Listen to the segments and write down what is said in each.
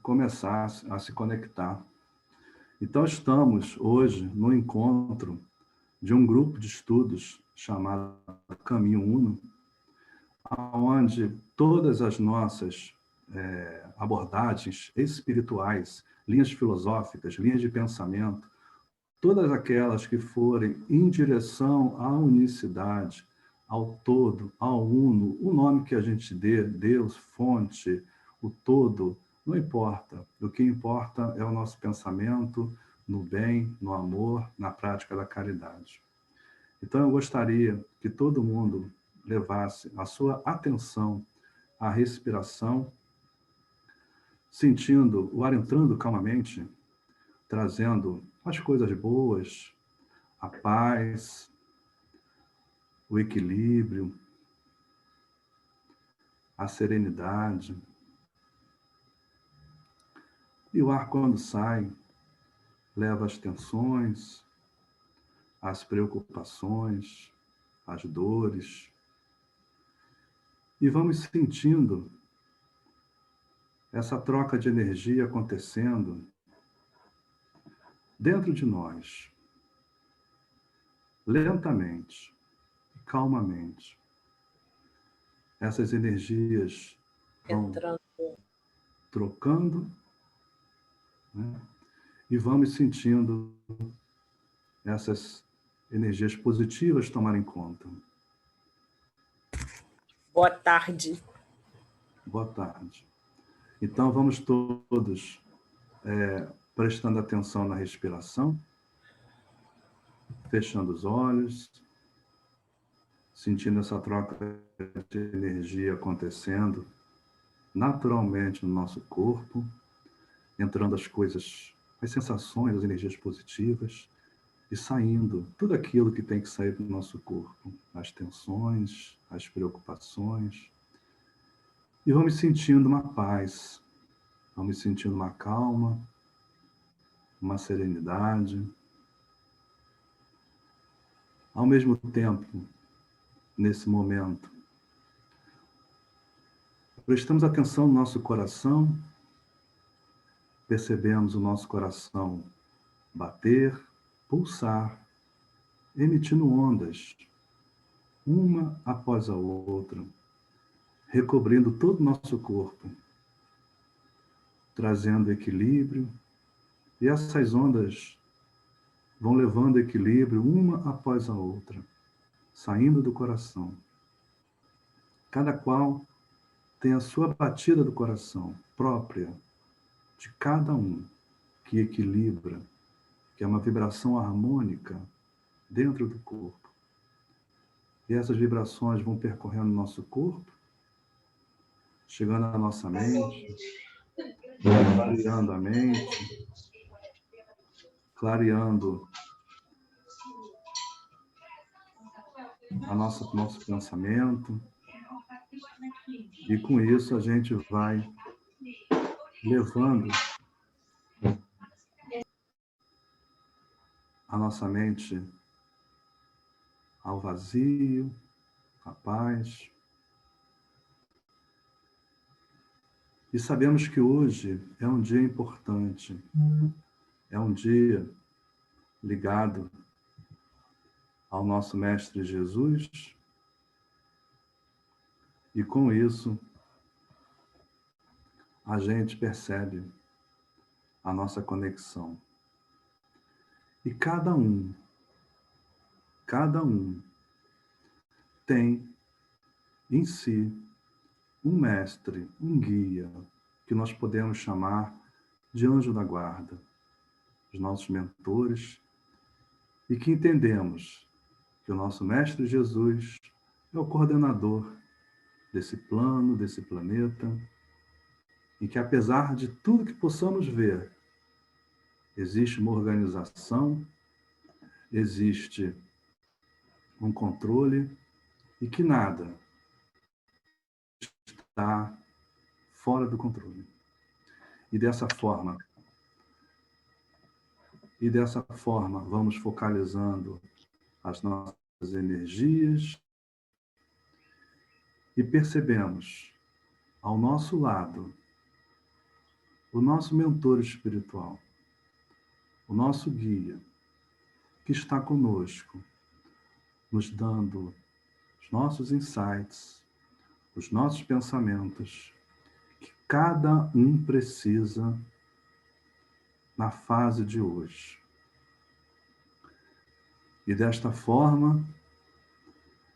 começar a se conectar. Então, estamos hoje no encontro de um grupo de estudos chamado Caminho Uno, onde todas as nossas abordagens espirituais, linhas filosóficas, linhas de pensamento, todas aquelas que forem em direção à unicidade, ao todo, ao uno, o nome que a gente dê, Deus, fonte, o todo, não importa. O que importa é o nosso pensamento no bem, no amor, na prática da caridade. Então, eu gostaria que todo mundo levasse a sua atenção à respiração, sentindo o ar entrando calmamente, trazendo as coisas boas, a paz, o equilíbrio, a serenidade. E o ar, quando sai, leva as tensões, as preocupações, as dores. E vamos sentindo essa troca de energia acontecendo dentro de nós, lentamente, calmamente. Essas energias vão trocando, né? E vamos sentindo essas energias positivas tomarem conta. Boa tarde. Boa tarde. Então, vamos todos prestando atenção na respiração, fechando os olhos, sentindo essa troca de energia acontecendo naturalmente no nosso corpo, entrando as coisas, as sensações, as energias positivas, e saindo tudo aquilo que tem que sair do nosso corpo, as tensões, as preocupações. E vamos sentindo uma paz, vamos sentindo uma calma, uma serenidade. Ao mesmo tempo, nesse momento, prestamos atenção no nosso coração, percebemos o nosso coração bater, pulsar, emitindo ondas, uma após a outra, recobrindo todo o nosso corpo, trazendo equilíbrio, e essas ondas vão levando equilíbrio uma após a outra, saindo do coração. Cada qual tem a sua batida do coração própria, de cada um, que equilibra, que é uma vibração harmônica dentro do corpo. E essas vibrações vão percorrendo o nosso corpo, chegando à nossa mente, clareando a mente, clareando nosso pensamento. E com isso a gente vai levando a nossa mente ao vazio, à paz. E sabemos que hoje é um dia importante, é um dia ligado ao nosso Mestre Jesus, e com isso a gente percebe a nossa conexão. E cada um tem em si um mestre, um guia, que nós podemos chamar de anjo da guarda, os nossos mentores, e que entendemos que o nosso Mestre Jesus é o coordenador desse plano, desse planeta, e que apesar de tudo que possamos ver, existe uma organização, existe um controle, e que nada está fora do controle. E dessa forma, vamos focalizando as nossas energias e percebemos ao nosso lado o nosso mentor espiritual, o nosso guia, que está conosco, nos dando os nossos insights, os nossos pensamentos, que cada um precisa na fase de hoje. E desta forma,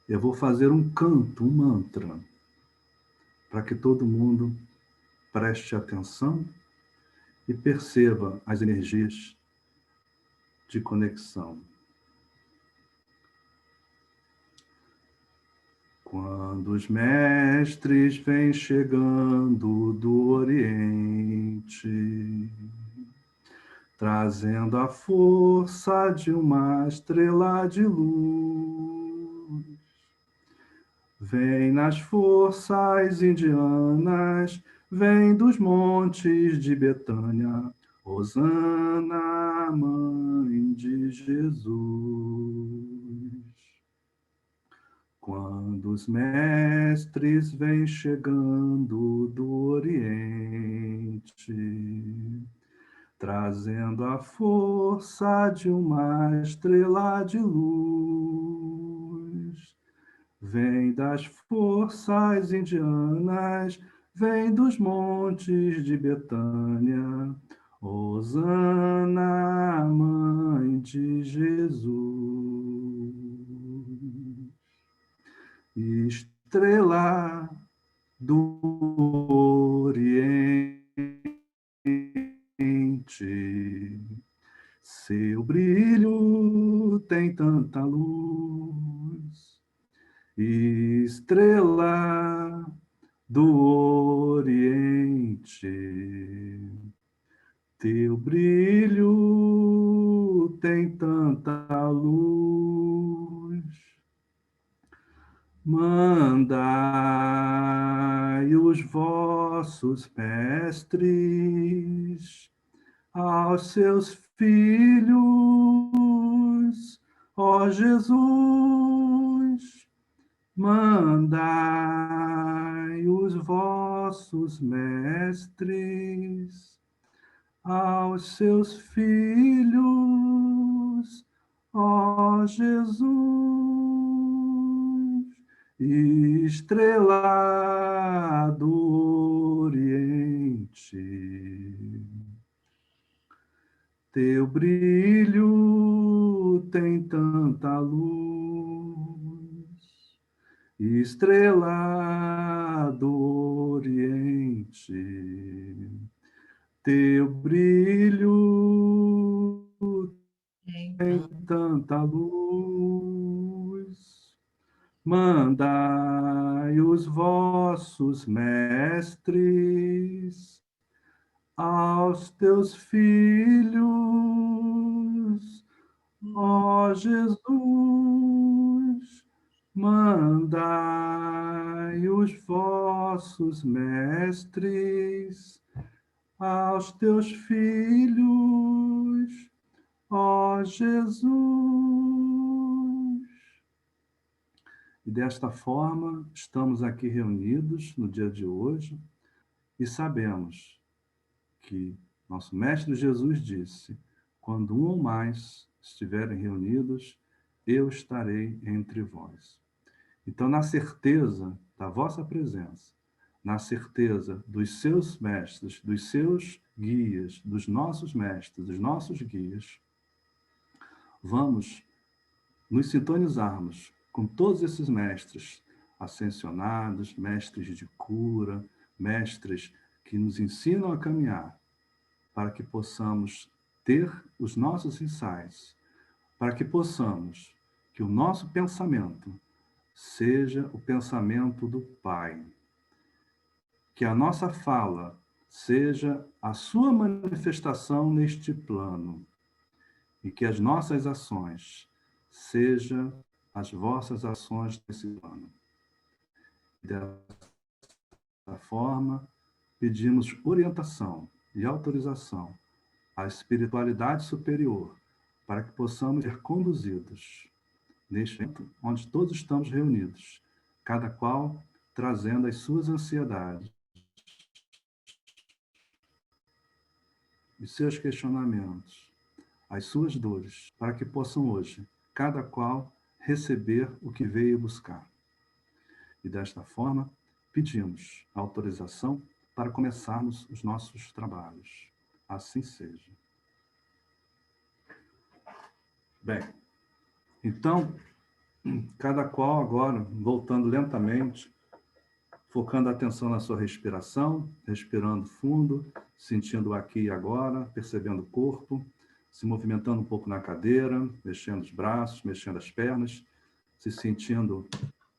eu vou fazer um canto, um mantra, para que todo mundo preste atenção e perceba as energias de conexão. Quando os mestres vêm chegando do Oriente, trazendo a força de uma estrela de luz, vem nas forças indianas, vem dos montes de Betânia, Hosana, Mãe de Jesus. Quando os mestres vêm chegando do Oriente, trazendo a força de uma estrela de luz, vem das forças indianas, vem dos montes de Betânia, Hosana, Mãe de Jesus. Estrela do Oriente, seu brilho tem tanta luz. Estrela do Oriente, teu brilho tem tanta luz. Mandai os vossos mestres aos seus filhos, ó Jesus. Mandai os vossos mestres aos seus filhos, ó Jesus. Estrela do Oriente, teu brilho tem tanta luz. Estrela do Oriente, teu brilho tem tanta luz. Mandai os vossos mestres aos teus filhos, ó Jesus. Mandai os vossos mestres aos teus filhos, ó Jesus. E desta forma, estamos aqui reunidos no dia de hoje e sabemos que nosso Mestre Jesus disse: quando um ou mais estiverem reunidos, eu estarei entre vós. Então, na certeza da vossa presença, na certeza dos seus mestres, dos seus guias, dos nossos mestres, dos nossos guias, vamos nos sintonizarmos com todos esses mestres ascensionados, mestres de cura, mestres que nos ensinam a caminhar, para que possamos ter os nossos insights, para que possamos, que o nosso pensamento seja o pensamento do Pai, que a nossa fala seja a sua manifestação neste plano, e que as nossas ações sejam as vossas ações nesse plano. Dessa forma, pedimos orientação e autorização à espiritualidade superior para que possamos ser conduzidos neste momento onde todos estamos reunidos, cada qual trazendo as suas ansiedades, os seus questionamentos, as suas dores, para que possam hoje, cada qual, receber o que veio buscar. E desta forma, pedimos autorização para começarmos os nossos trabalhos. Assim seja. Bem, então, cada qual agora, voltando lentamente, focando a atenção na sua respiração, respirando fundo, sentindo aqui e agora, percebendo o corpo, se movimentando um pouco na cadeira, mexendo os braços, mexendo as pernas, se sentindo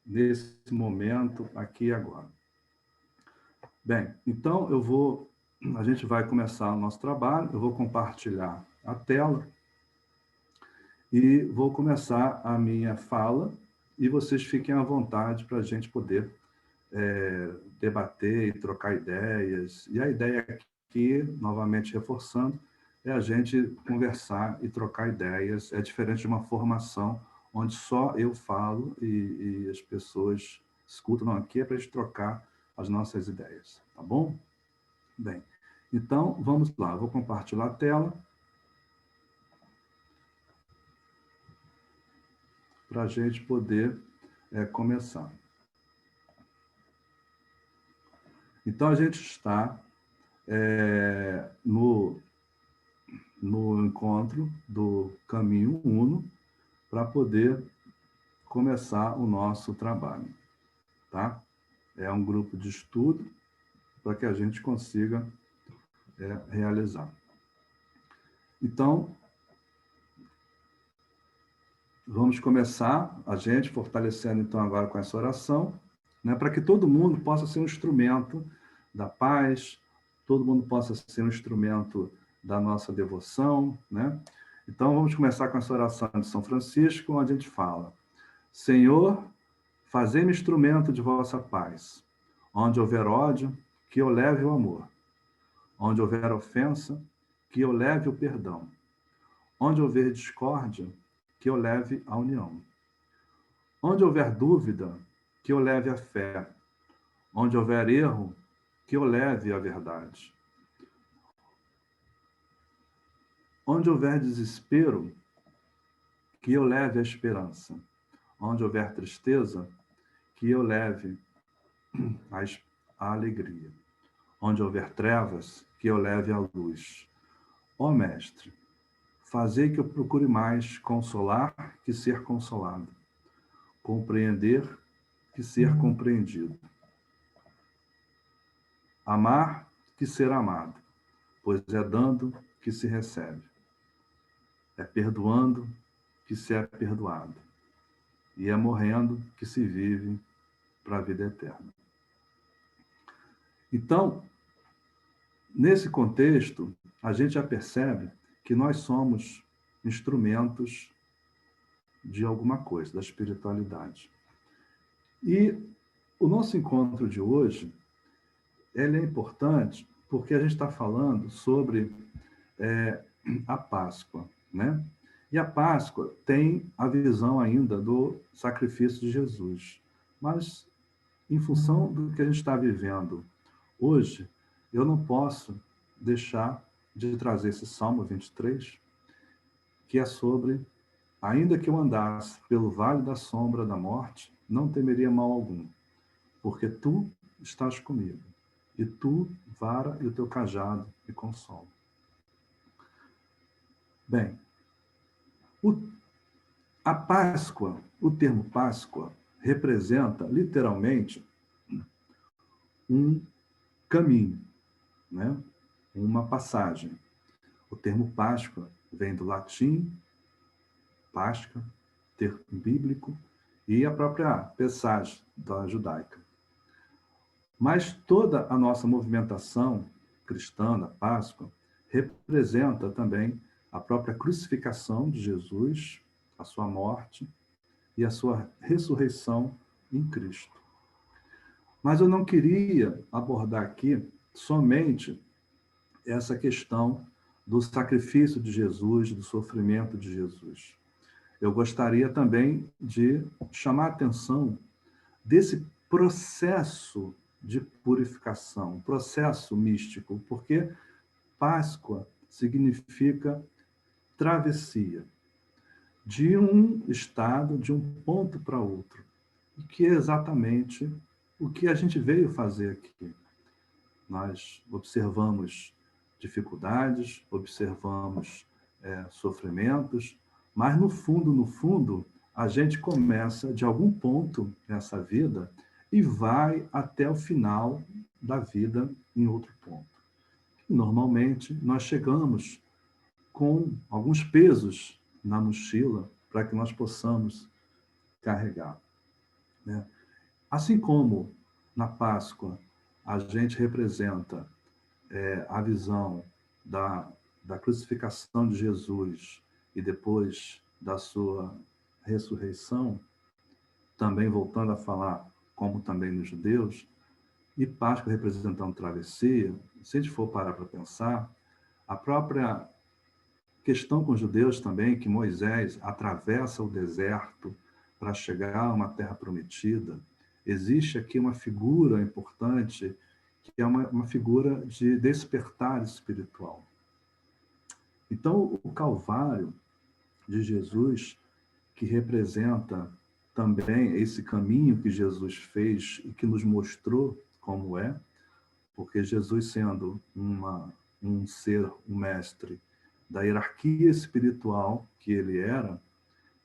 nesse momento, aqui e agora. Bem, então a gente vai começar o nosso trabalho, eu vou compartilhar a tela e vou começar a minha fala e vocês fiquem à vontade para a gente poder debater e trocar ideias. E a ideia aqui, novamente reforçando, é a gente conversar e trocar ideias. É diferente de uma formação onde só eu falo e as pessoas escutam. Não, aqui é para a gente trocar as nossas ideias, tá bom? Bem, então vamos lá. Eu vou compartilhar a tela para a gente poder começar. Então, a gente está no encontro do Caminho Uno para poder começar o nosso trabalho, tá? É um grupo de estudo para que a gente consiga realizar. Então, vamos começar a gente fortalecendo então agora com essa oração, né, para que todo mundo possa ser um instrumento da paz, todo mundo possa ser um instrumento da nossa devoção, né? Então vamos começar com essa oração de São Francisco, onde a gente fala: Senhor, fazei-me instrumento de vossa paz. Onde houver ódio, que eu leve o amor. Onde houver ofensa, que eu leve o perdão. Onde houver discórdia, que eu leve a união. Onde houver dúvida, que eu leve a fé. Onde houver erro, que eu leve a verdade. Onde houver desespero, que eu leve a esperança. Onde houver tristeza, que eu leve a alegria. Onde houver trevas, que eu leve a luz. Ó Mestre, fazei que eu procure mais consolar que ser consolado, compreender que ser compreendido, amar que ser amado, pois é dando que se recebe, é perdoando que se é perdoado, e é morrendo que se vive para a vida eterna. Então, nesse contexto, a gente já percebe que nós somos instrumentos de alguma coisa, da espiritualidade. E o nosso encontro de hoje, ele é importante porque a gente está falando sobre a Páscoa, né? E a Páscoa tem a visão ainda do sacrifício de Jesus. Mas, em função do que a gente está vivendo hoje, eu não posso deixar de trazer esse Salmo 23, que é sobre: ainda que eu andasse pelo vale da sombra da morte, não temeria mal algum, porque tu estás comigo, e tu, vara e o teu cajado, me consolam. Bem, a Páscoa, o termo Páscoa, representa literalmente um caminho, né? Uma passagem. O termo Páscoa vem do latim, Páscoa, termo bíblico, e a própria passagem da judaica. Mas toda a nossa movimentação cristã da Páscoa representa também a própria crucificação de Jesus, a sua morte e a sua ressurreição em Cristo. Mas eu não queria abordar aqui somente essa questão do sacrifício de Jesus, do sofrimento de Jesus. Eu gostaria também de chamar a atenção desse processo de purificação, processo místico, porque Páscoa significa travessia, de um estado, de um ponto para outro, e que é exatamente o que a gente veio fazer aqui. Nós observamos dificuldades, observamos sofrimentos, mas no fundo, a gente começa de algum ponto nessa vida e vai até o final da vida em outro ponto. E, normalmente, nós chegamos com alguns pesos na mochila para que nós possamos carregar, né? Assim como na Páscoa a gente representa a visão da crucificação de Jesus e depois da sua ressurreição, também voltando a falar como também nos judeus, e Páscoa representando travessia, se a gente for parar para pensar, a própria questão com os judeus também, que Moisés atravessa o deserto para chegar a uma terra prometida, existe aqui uma figura importante, que é uma figura de despertar espiritual. Então, o Calvário de Jesus, que representa também esse caminho que Jesus fez e que nos mostrou como é, porque Jesus, sendo um ser, um mestre da hierarquia espiritual que ele era,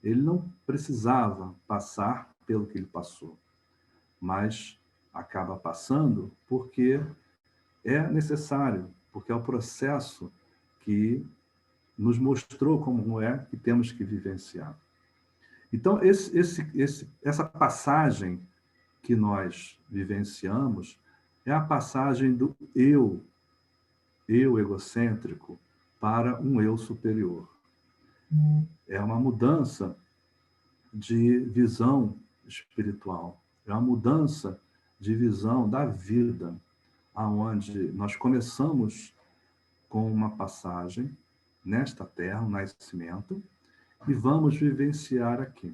ele não precisava passar pelo que ele passou, mas acaba passando porque é necessário, porque é o processo que nos mostrou como é que temos que vivenciar. Então, essa passagem que nós vivenciamos é a passagem do eu egocêntrico, para um eu superior. É uma mudança de visão espiritual, é uma mudança de visão da vida, aonde nós começamos com uma passagem nesta terra, um nascimento, e vamos vivenciar aqui.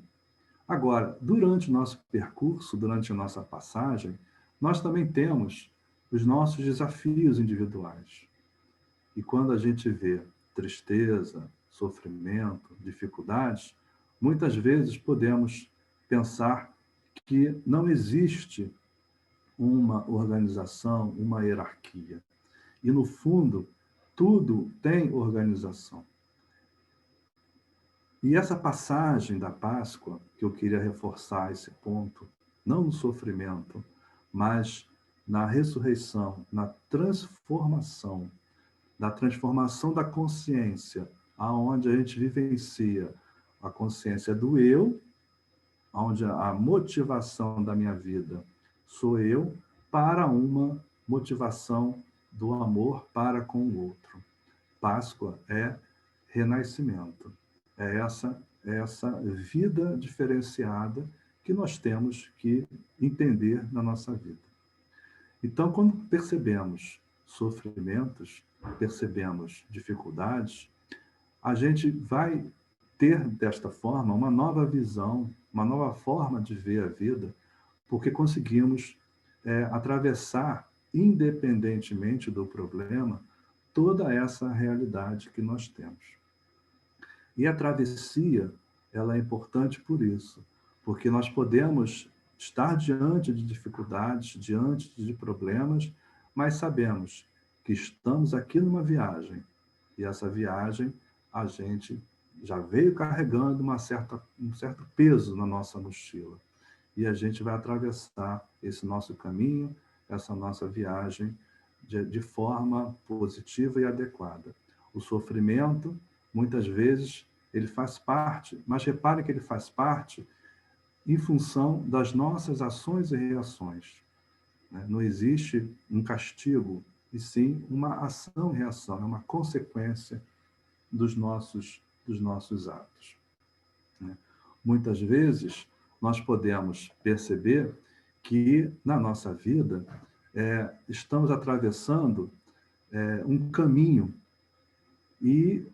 Agora, durante o nosso percurso, durante a nossa passagem, nós também temos os nossos desafios individuais. E quando a gente vê tristeza, sofrimento, dificuldades, muitas vezes podemos pensar que não existe uma organização, uma hierarquia. E, no fundo, tudo tem organização. E essa passagem da Páscoa, que eu queria reforçar esse ponto, não no sofrimento, mas na ressurreição, na transformação, da consciência, aonde a gente vivencia a consciência do eu, onde a motivação da minha vida sou eu, para uma motivação do amor para com o outro. Páscoa é renascimento. É essa vida diferenciada que nós temos que entender na nossa vida. Então, quando percebemos sofrimentos, percebemos dificuldades, a gente vai ter, desta forma, uma nova visão, uma nova forma de ver a vida, porque conseguimos atravessar, independentemente do problema, toda essa realidade que nós temos. E a travessia, ela é importante por isso, porque nós podemos estar diante de dificuldades, diante de problemas, mas sabemos que estamos aqui numa viagem, e essa viagem a gente já veio carregando um certo peso na nossa mochila, e a gente vai atravessar esse nosso caminho, essa nossa viagem, de forma positiva e adequada. O sofrimento, muitas vezes, ele faz parte, mas repare que ele faz parte em função das nossas ações e reações. Não existe um castigo, e sim uma ação e reação, é uma consequência dos nossos atos. Muitas vezes, nós podemos perceber que, na nossa vida, estamos atravessando um caminho, e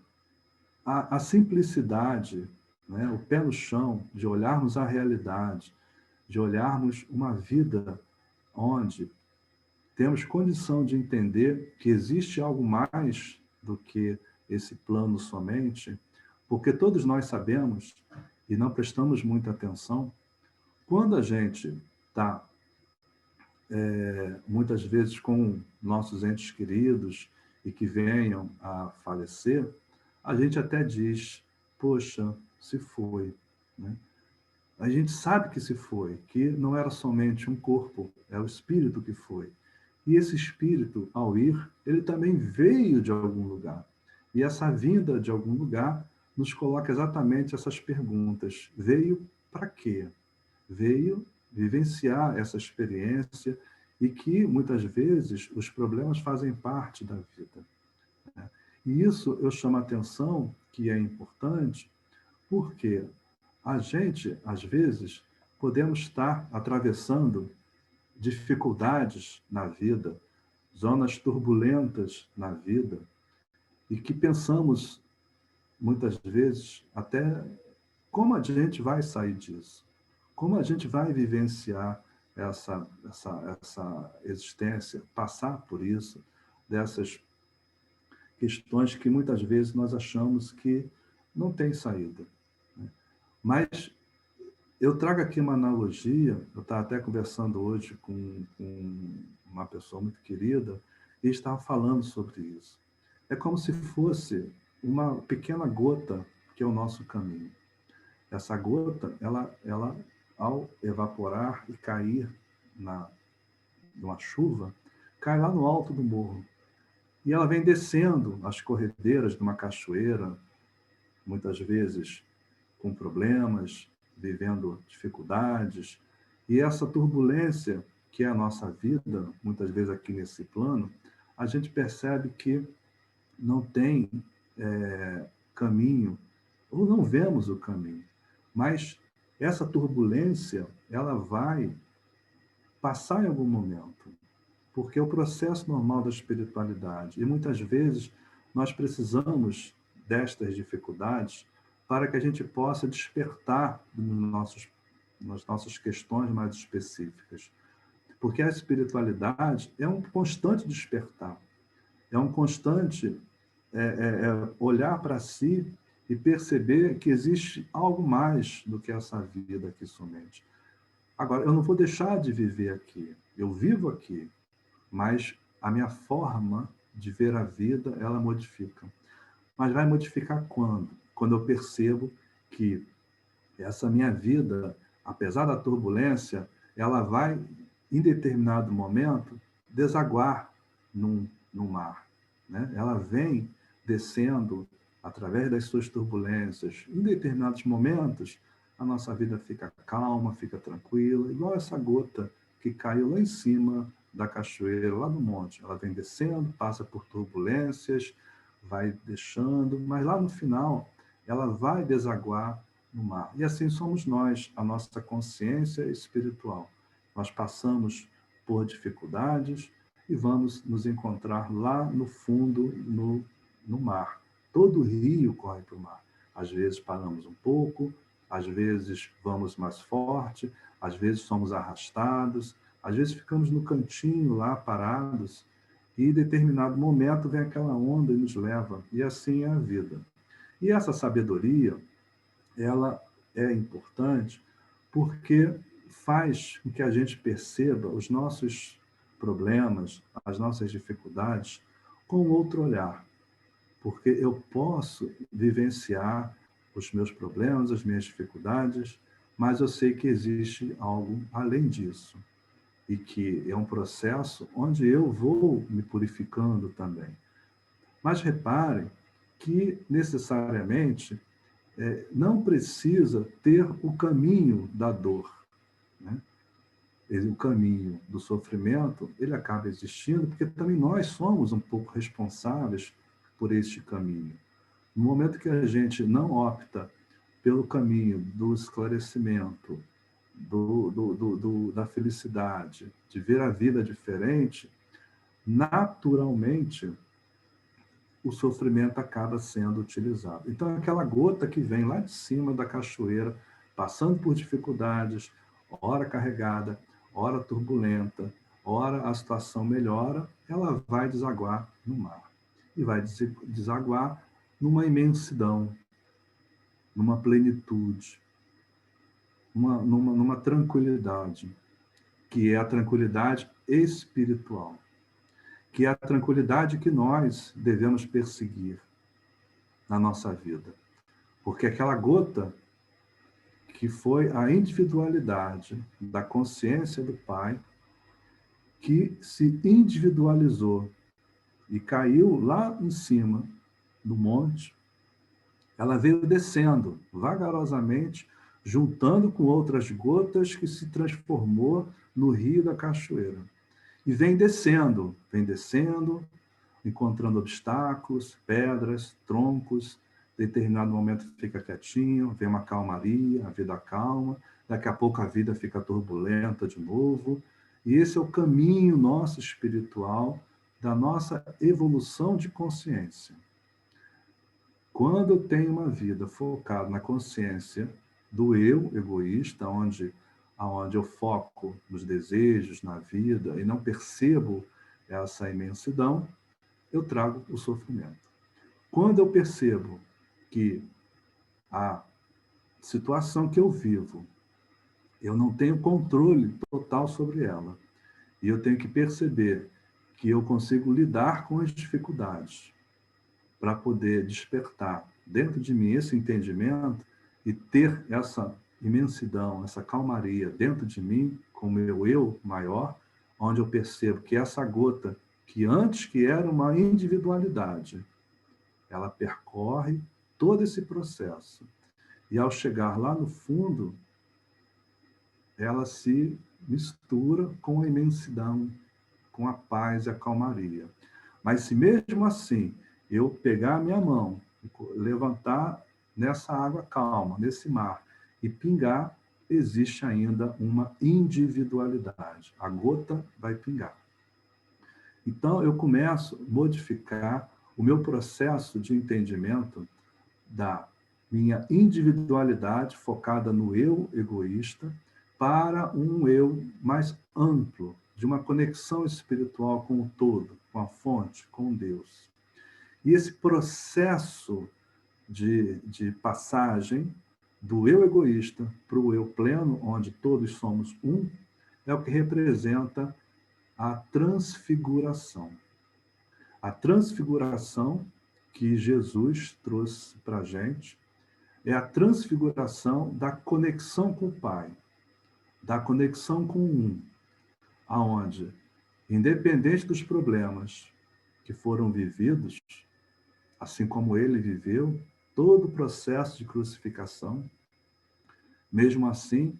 a simplicidade, né, o pé no chão, de olharmos a realidade, de olharmos uma vida onde temos condição de entender que existe algo mais do que esse plano somente, porque todos nós sabemos, e não prestamos muita atenção, quando a gente está, muitas vezes, com nossos entes queridos e que venham a falecer, a gente até diz, poxa, se foi, né? A gente sabe que se foi, que não era somente um corpo, é o espírito que foi. E esse espírito, ao ir, ele também veio de algum lugar. E essa vinda de algum lugar nos coloca exatamente essas perguntas. Veio para quê? Veio vivenciar essa experiência e que, muitas vezes, os problemas fazem parte da vida, né? E isso eu chamo a atenção, que é importante, porque a gente, às vezes, podemos estar atravessando dificuldades na vida, zonas turbulentas na vida, e que pensamos, muitas vezes, até como a gente vai sair disso, como a gente vai vivenciar essa existência, passar por isso, dessas questões que muitas vezes nós achamos que não tem saída, né? Mas eu trago aqui uma analogia, eu estava até conversando hoje com uma pessoa muito querida, e estava falando sobre isso. É como se fosse uma pequena gota que é o nosso caminho. Essa gota, ela ao evaporar e cair numa chuva, cai lá no alto do morro. E ela vem descendo as corredeiras de uma cachoeira, muitas vezes com problemas, vivendo dificuldades. E essa turbulência, que é a nossa vida, muitas vezes aqui nesse plano, a gente percebe que não tem caminho, ou não vemos o caminho. Mas essa turbulência, ela vai passar em algum momento, porque é o processo normal da espiritualidade. E muitas vezes nós precisamos destas dificuldades para que a gente possa despertar nas nossas questões mais específicas. Porque a espiritualidade é um constante despertar, é um constante olhar para si e perceber que existe algo mais do que essa vida aqui somente. Agora, eu não vou deixar de viver aqui, eu vivo aqui, mas a minha forma de ver a vida, ela modifica. Mas vai modificar quando? Quando eu percebo que essa minha vida, apesar da turbulência, ela vai, em determinado momento, desaguar num mar, né? Ela vem descendo através das suas turbulências. Em determinados momentos, a nossa vida fica calma, fica tranquila, igual essa gota que caiu lá em cima da cachoeira, lá no monte. Ela vem descendo, passa por turbulências, vai deixando, mas lá no final, ela vai desaguar no mar. E assim somos nós, a nossa consciência espiritual. Nós passamos por dificuldades e vamos nos encontrar lá no fundo, no mar. Todo rio corre para o mar. Às vezes paramos um pouco, às vezes vamos mais forte, às vezes somos arrastados, às vezes ficamos no cantinho lá parados e em determinado momento vem aquela onda e nos leva. E assim é a vida. E essa sabedoria, ela é importante porque faz com que a gente perceba os nossos problemas, as nossas dificuldades com outro olhar. Porque eu posso vivenciar os meus problemas, as minhas dificuldades, mas eu sei que existe algo além disso. E que é um processo onde eu vou me purificando também. Mas reparem que, necessariamente, não precisa ter o caminho da dor, né? O caminho do sofrimento, ele acaba existindo porque também nós somos um pouco responsáveis por este caminho. No momento que a gente não opta pelo caminho do esclarecimento, da felicidade, de ver a vida diferente, naturalmente o sofrimento acaba sendo utilizado. Então, aquela gota que vem lá de cima da cachoeira, passando por dificuldades, ora carregada, ora turbulenta, ora a situação melhora, ela vai desaguar no mar. e vai desaguar numa imensidão, numa plenitude, numa tranquilidade, que é a tranquilidade espiritual, que é a tranquilidade que nós devemos perseguir na nossa vida. Porque aquela gota que foi a individualidade da consciência do Pai, que se individualizou e caiu lá em cima do monte, ela veio descendo vagarosamente, juntando com outras gotas que se transformou no rio da cachoeira. E vem descendo, encontrando obstáculos, pedras, troncos. Em determinado momento fica quietinho, vem uma calmaria, a vida calma, daqui a pouco a vida fica turbulenta de novo. E esse é o caminho nosso espiritual, da nossa evolução de consciência. Quando eu tenho uma vida focada na consciência do eu egoísta, onde eu foco nos desejos, na vida, e não percebo essa imensidão, eu trago o sofrimento. Quando eu percebo que a situação que eu vivo, eu não tenho controle total sobre ela, e eu tenho que perceber que eu consigo lidar com as dificuldades para poder despertar dentro de mim esse entendimento e ter essa imensidão, essa calmaria dentro de mim, com o meu eu maior, onde eu percebo que essa gota, que antes que era uma individualidade, ela percorre todo esse processo. E ao chegar lá no fundo, ela se mistura com a imensidão, com a paz e a calmaria. Mas se mesmo assim eu pegar a minha mão, levantar nessa água calma, nesse mar, e pingar, existe ainda uma individualidade. A gota vai pingar. Então, eu começo a modificar o meu processo de entendimento da minha individualidade focada no eu egoísta para um eu mais amplo, de uma conexão espiritual com o todo, com a fonte, com Deus. E esse processo de passagem do eu egoísta para o eu pleno, onde todos somos um, é o que representa a transfiguração. A transfiguração que Jesus trouxe para a gente é a transfiguração da conexão com o Pai, da conexão com o Um, aonde, independente dos problemas que foram vividos, assim como ele viveu, todo o processo de crucificação, mesmo assim,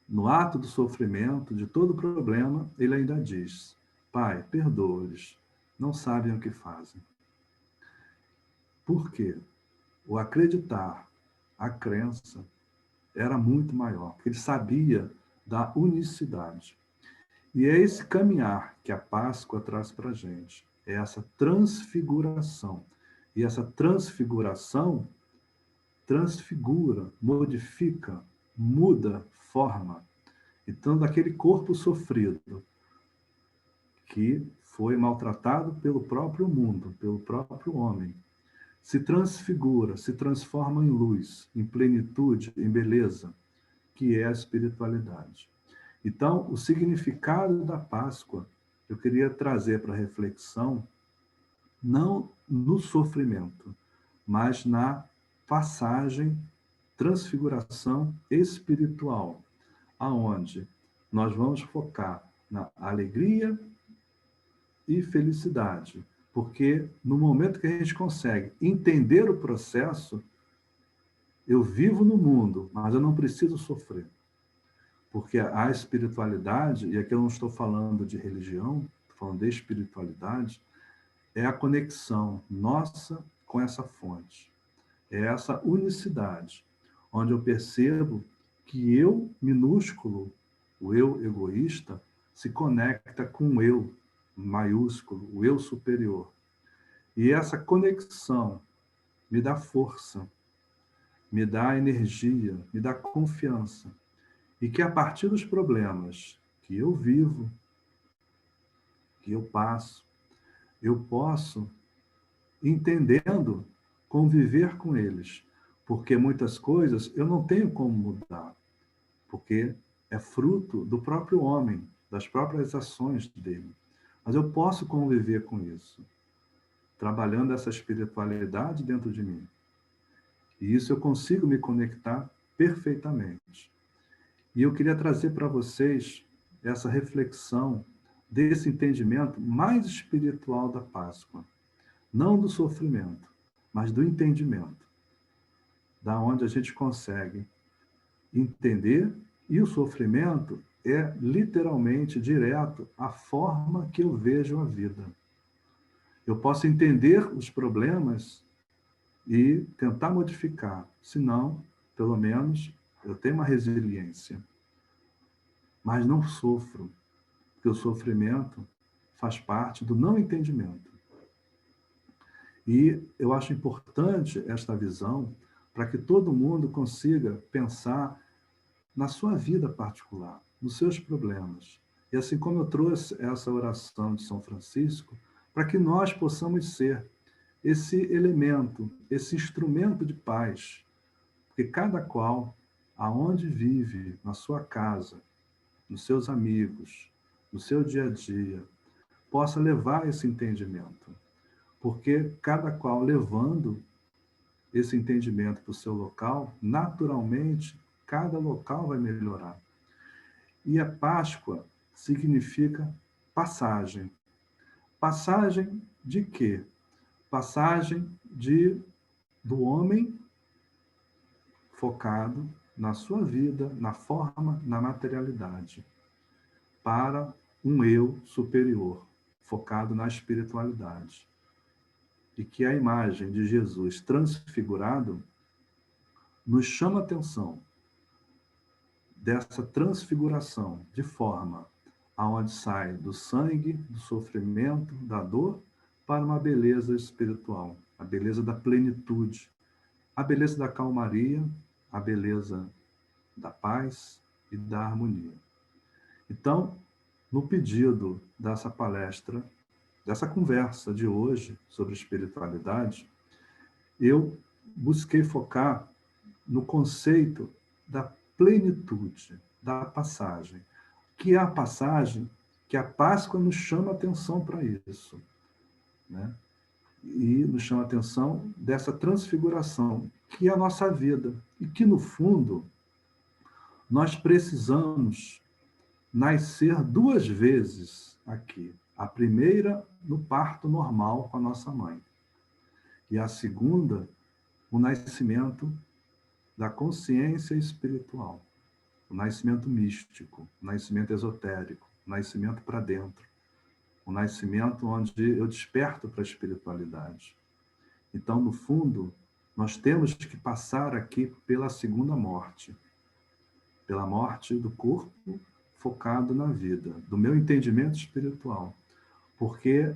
no ato do sofrimento, de todo o problema, ele ainda diz: Pai, perdoa-lhes, não sabem o que fazem. Por quê? O acreditar, a crença, era muito maior, porque ele sabia da unicidade. E é esse caminhar que a Páscoa traz para a gente, é essa transfiguração. E essa transfiguração transfigura, modifica, muda forma. Então, daquele corpo sofrido, que foi maltratado pelo próprio mundo, pelo próprio homem, se transfigura, se transforma em luz, em plenitude, em beleza, que é a espiritualidade. Então, o significado da Páscoa, eu queria trazer para reflexão, não no sofrimento, mas na passagem, transfiguração espiritual, aonde nós vamos focar na alegria e felicidade, porque no momento que a gente consegue entender o processo, eu vivo no mundo, mas eu não preciso sofrer. Porque a espiritualidade, e aqui eu não estou falando de religião, estou falando de espiritualidade, é a conexão nossa com essa fonte. É essa unicidade, onde eu percebo que eu minúsculo, o eu egoísta, se conecta com o eu maiúsculo, o eu superior. E essa conexão me dá força, me dá energia, me dá confiança. E que a partir dos problemas que eu vivo, que eu passo, eu posso entendendo conviver com eles, porque muitas coisas eu não tenho como mudar, porque é fruto do próprio homem, das próprias ações dele. Mas eu posso conviver com isso, trabalhando essa espiritualidade dentro de mim. E isso eu consigo me conectar perfeitamente. E eu queria trazer para vocês essa reflexão desse entendimento mais espiritual da Páscoa. Não do sofrimento, mas do entendimento. Da onde a gente consegue entender, e o sofrimento é literalmente direto a forma que eu vejo a vida. Eu posso entender os problemas e tentar modificar, senão, pelo menos, eu tenho uma resiliência. Mas não sofro, porque o sofrimento faz parte do não entendimento. E eu acho importante esta visão para que todo mundo consiga pensar na sua vida particular, nos seus problemas. E assim como eu trouxe essa oração de São Francisco, para que nós possamos ser esse elemento, esse instrumento de paz, porque cada qual, aonde vive, na sua casa, nos seus amigos, no seu dia a dia, possa levar esse entendimento. Porque cada qual levando esse entendimento para o seu local, naturalmente, cada local vai melhorar. E a Páscoa significa passagem. Passagem de quê? Passagem do homem focado na sua vida, na forma, na materialidade, para um eu superior, focado na espiritualidade. E que a imagem de Jesus transfigurado nos chama a atenção dessa transfiguração de forma aonde sai do sangue, do sofrimento, da dor, para uma beleza espiritual, a beleza da plenitude, a beleza da calmaria, a beleza da paz e da harmonia. Então, no pedido dessa palestra, dessa conversa de hoje sobre espiritualidade, eu busquei focar no conceito da plenitude, da passagem, que é a passagem que a Páscoa nos chama atenção para isso, né? E nos chama atenção dessa transfiguração, que é a nossa vida, e que, no fundo, nós precisamos nascer duas vezes aqui. A primeira, no parto normal com a nossa mãe. E a segunda, o nascimento da consciência espiritual. O nascimento místico, o nascimento esotérico, o nascimento para dentro. O nascimento onde eu desperto para a espiritualidade. Então, no fundo, nós temos que passar aqui pela segunda morte. Pela morte do corpo focado na vida, do meu entendimento espiritual. Porque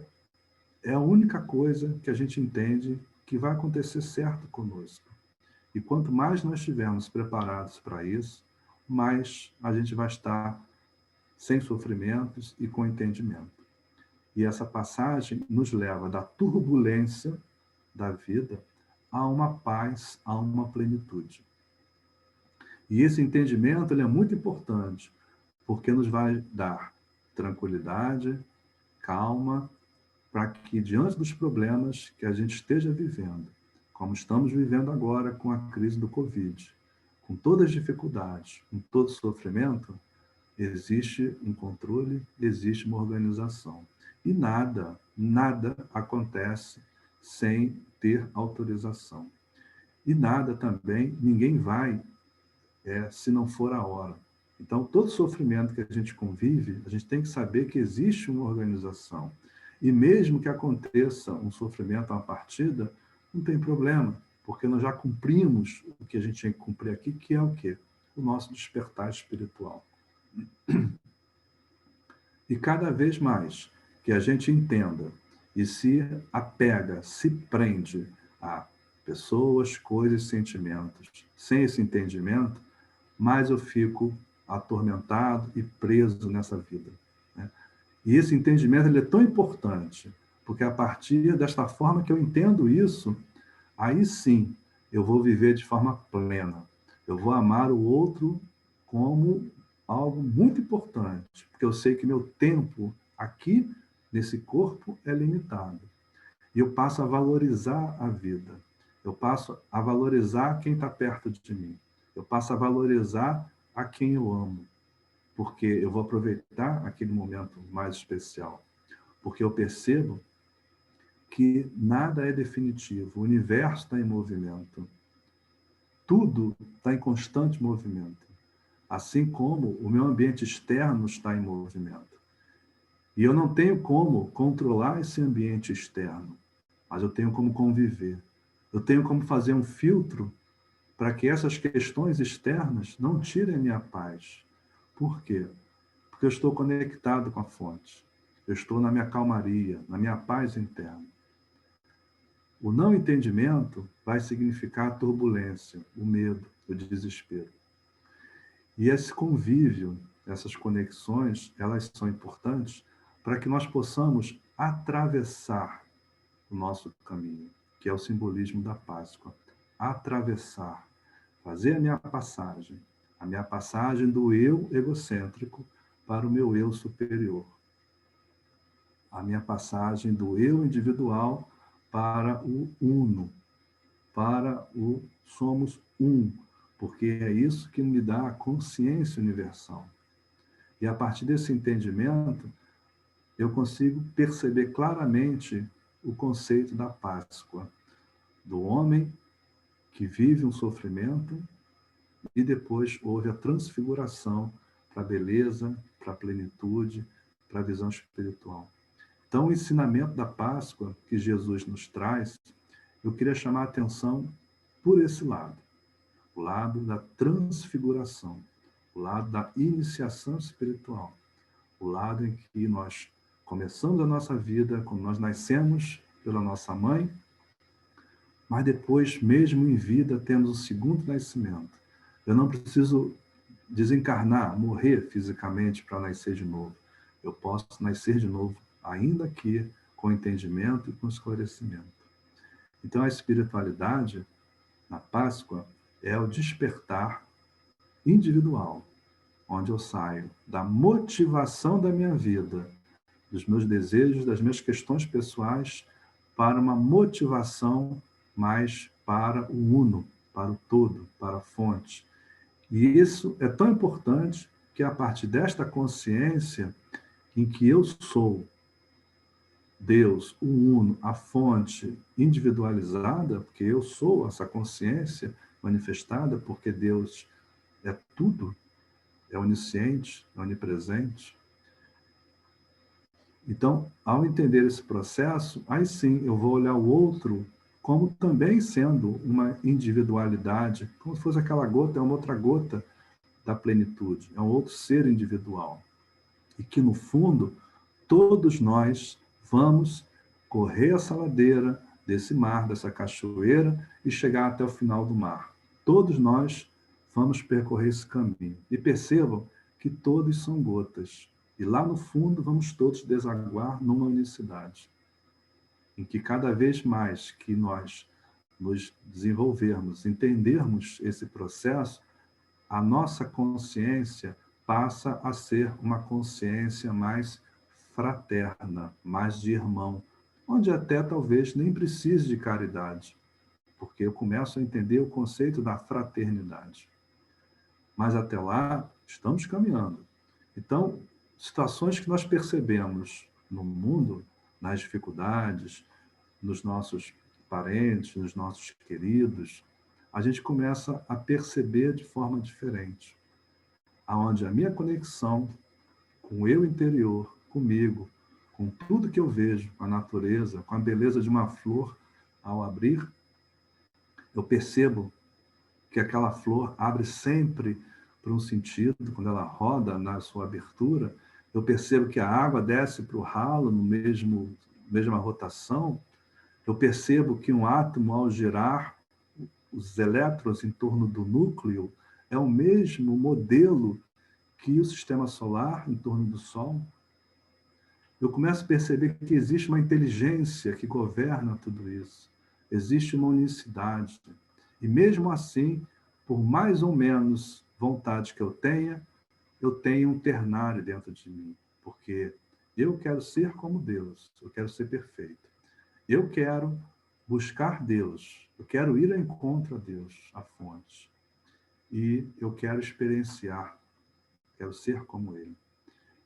é a única coisa que a gente entende que vai acontecer certo conosco. E quanto mais nós estivermos preparados para isso, mais a gente vai estar sem sofrimentos e com entendimento. E essa passagem nos leva da turbulência da vida a uma paz, a uma plenitude. E esse entendimento ele é muito importante, porque nos vai dar tranquilidade, calma, para que diante dos problemas que a gente esteja vivendo, como estamos vivendo agora com a crise do Covid, com todas as dificuldades, com todo o sofrimento, existe um controle, existe uma organização. E nada acontece sem ter autorização. E nada também, ninguém vai se não for a hora. Então, todo sofrimento que a gente convive, a gente tem que saber que existe uma organização. E mesmo que aconteça um sofrimento, uma partida, não tem problema, porque nós já cumprimos o que a gente tinha que cumprir aqui, que é o quê? O nosso despertar espiritual. E cada vez mais que a gente entenda e se apega, se prende a pessoas, coisas, sentimentos, sem esse entendimento, mais eu fico atormentado e preso nessa vida, né? E esse entendimento ele é tão importante, Porque a partir desta forma que eu entendo isso, aí sim eu vou viver de forma plena. Eu vou amar o outro como algo muito importante, porque eu sei que meu tempo aqui, nesse corpo, é limitado. E eu passo a valorizar a vida. Eu passo a valorizar quem está perto de mim. Eu passo a valorizar a quem eu amo, porque eu vou aproveitar aquele momento mais especial. Porque eu percebo que nada é definitivo, o universo está em movimento. Tudo está em constante movimento, assim como o meu ambiente externo está em movimento. E eu não tenho como controlar esse ambiente externo, mas eu tenho como conviver. Eu tenho como fazer um filtro para que essas questões externas não tirem a minha paz. Por quê? Porque eu estou conectado com a fonte. Eu estou na minha calmaria, na minha paz interna. O não entendimento vai significar a turbulência, o medo, o desespero. E esse convívio, essas conexões, elas são importantes para que nós possamos atravessar o nosso caminho, que é o simbolismo da Páscoa. Atravessar, fazer a minha passagem do eu egocêntrico para o meu eu superior. A minha passagem do eu individual para o uno, para o somos um, porque é isso que me dá a consciência universal. E a partir desse entendimento, eu consigo perceber claramente o conceito da Páscoa, do homem que vive um sofrimento e depois houve a transfiguração para a beleza, para a plenitude, para a visão espiritual. Então, o ensinamento da Páscoa que Jesus nos traz, eu queria chamar a atenção por esse lado, o lado da transfiguração, o lado da iniciação espiritual, o lado em que nós começamos a nossa vida, quando nós nascemos pela nossa mãe, mas depois, mesmo em vida, temos o segundo nascimento. Eu não preciso desencarnar, morrer fisicamente para nascer de novo. Eu posso nascer de novo, ainda que com entendimento e com esclarecimento. Então, a espiritualidade, na Páscoa, é o despertar individual, onde eu saio da motivação da minha vida, dos meus desejos, das minhas questões pessoais, para uma motivação mais para o uno, para o todo, para a fonte. E isso é tão importante que a partir desta consciência em que eu sou Deus, o uno, a fonte individualizada, porque eu sou essa consciência manifestada, porque Deus é tudo, é onisciente, é onipresente. Então, ao entender esse processo, aí sim eu vou olhar o outro como também sendo uma individualidade, como se fosse aquela gota, é uma outra gota da plenitude, é um outro ser individual. E que, no fundo, todos nós vamos correr essa ladeira desse mar, dessa cachoeira, e chegar até o final do mar. Todos nós vamos percorrer esse caminho. E percebam que todos são gotas. E lá no fundo vamos todos desaguar numa unicidade, em que cada vez mais que nós nos desenvolvermos, entendermos esse processo, a nossa consciência passa a ser uma consciência mais fraterna, mais de irmão, onde até talvez nem precise de caridade, porque eu começo a entender o conceito da fraternidade. Mas até lá, estamos caminhando. Então, situações que nós percebemos no mundo, nas dificuldades, nos nossos parentes, nos nossos queridos, a gente começa a perceber de forma diferente, aonde a minha conexão com o eu interior, comigo, com tudo que eu vejo, com a natureza, com a beleza de uma flor, ao abrir, eu percebo que aquela flor abre sempre para um sentido, quando ela roda na sua abertura, eu percebo que a água desce para o ralo no mesma rotação, eu percebo que um átomo, ao girar, os elétrons em torno do núcleo, é o mesmo modelo que o sistema solar em torno do Sol. eu começo a perceber que existe uma inteligência que governa tudo isso. Existe uma unicidade. E mesmo assim, por mais ou menos vontade que eu tenho um ternário dentro de mim. Porque eu quero ser como Deus, eu quero ser perfeito. Eu quero buscar Deus, eu quero ir ao encontro a Deus, a fonte. E eu quero experienciar, quero ser como Ele.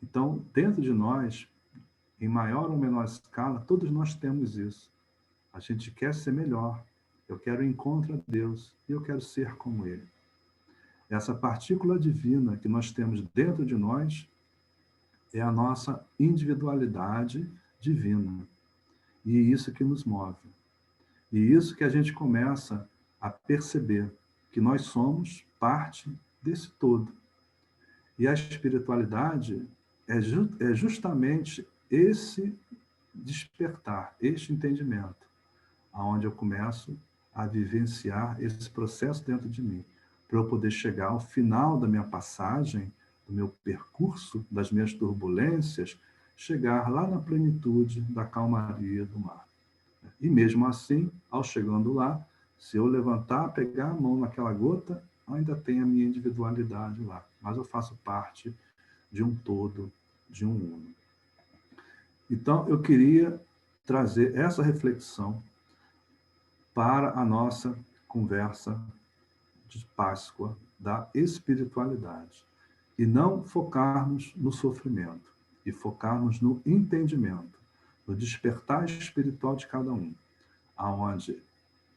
Então, dentro de nós, em maior ou menor escala, todos nós temos isso. A gente quer ser melhor, eu quero ir ao encontro a Deus e eu quero ser como Ele. Essa partícula divina que nós temos dentro de nós é a nossa individualidade divina. E isso que nos move. E isso que a gente começa a perceber, que nós somos parte desse todo. E a espiritualidade é justamente esse despertar, este entendimento, aonde eu começo a vivenciar esse processo dentro de mim, para eu poder chegar ao final da minha passagem, do meu percurso, das minhas turbulências, chegar lá na plenitude da calmaria do mar. E mesmo assim, ao chegando lá, se eu levantar, pegar a mão naquela gota, ainda tem a minha individualidade lá, mas eu faço parte de um todo, de um uno. Então, eu queria trazer essa reflexão para a nossa conversa de Páscoa da espiritualidade. E não focarmos no sofrimento, e focarmos no entendimento, no despertar espiritual de cada um, aonde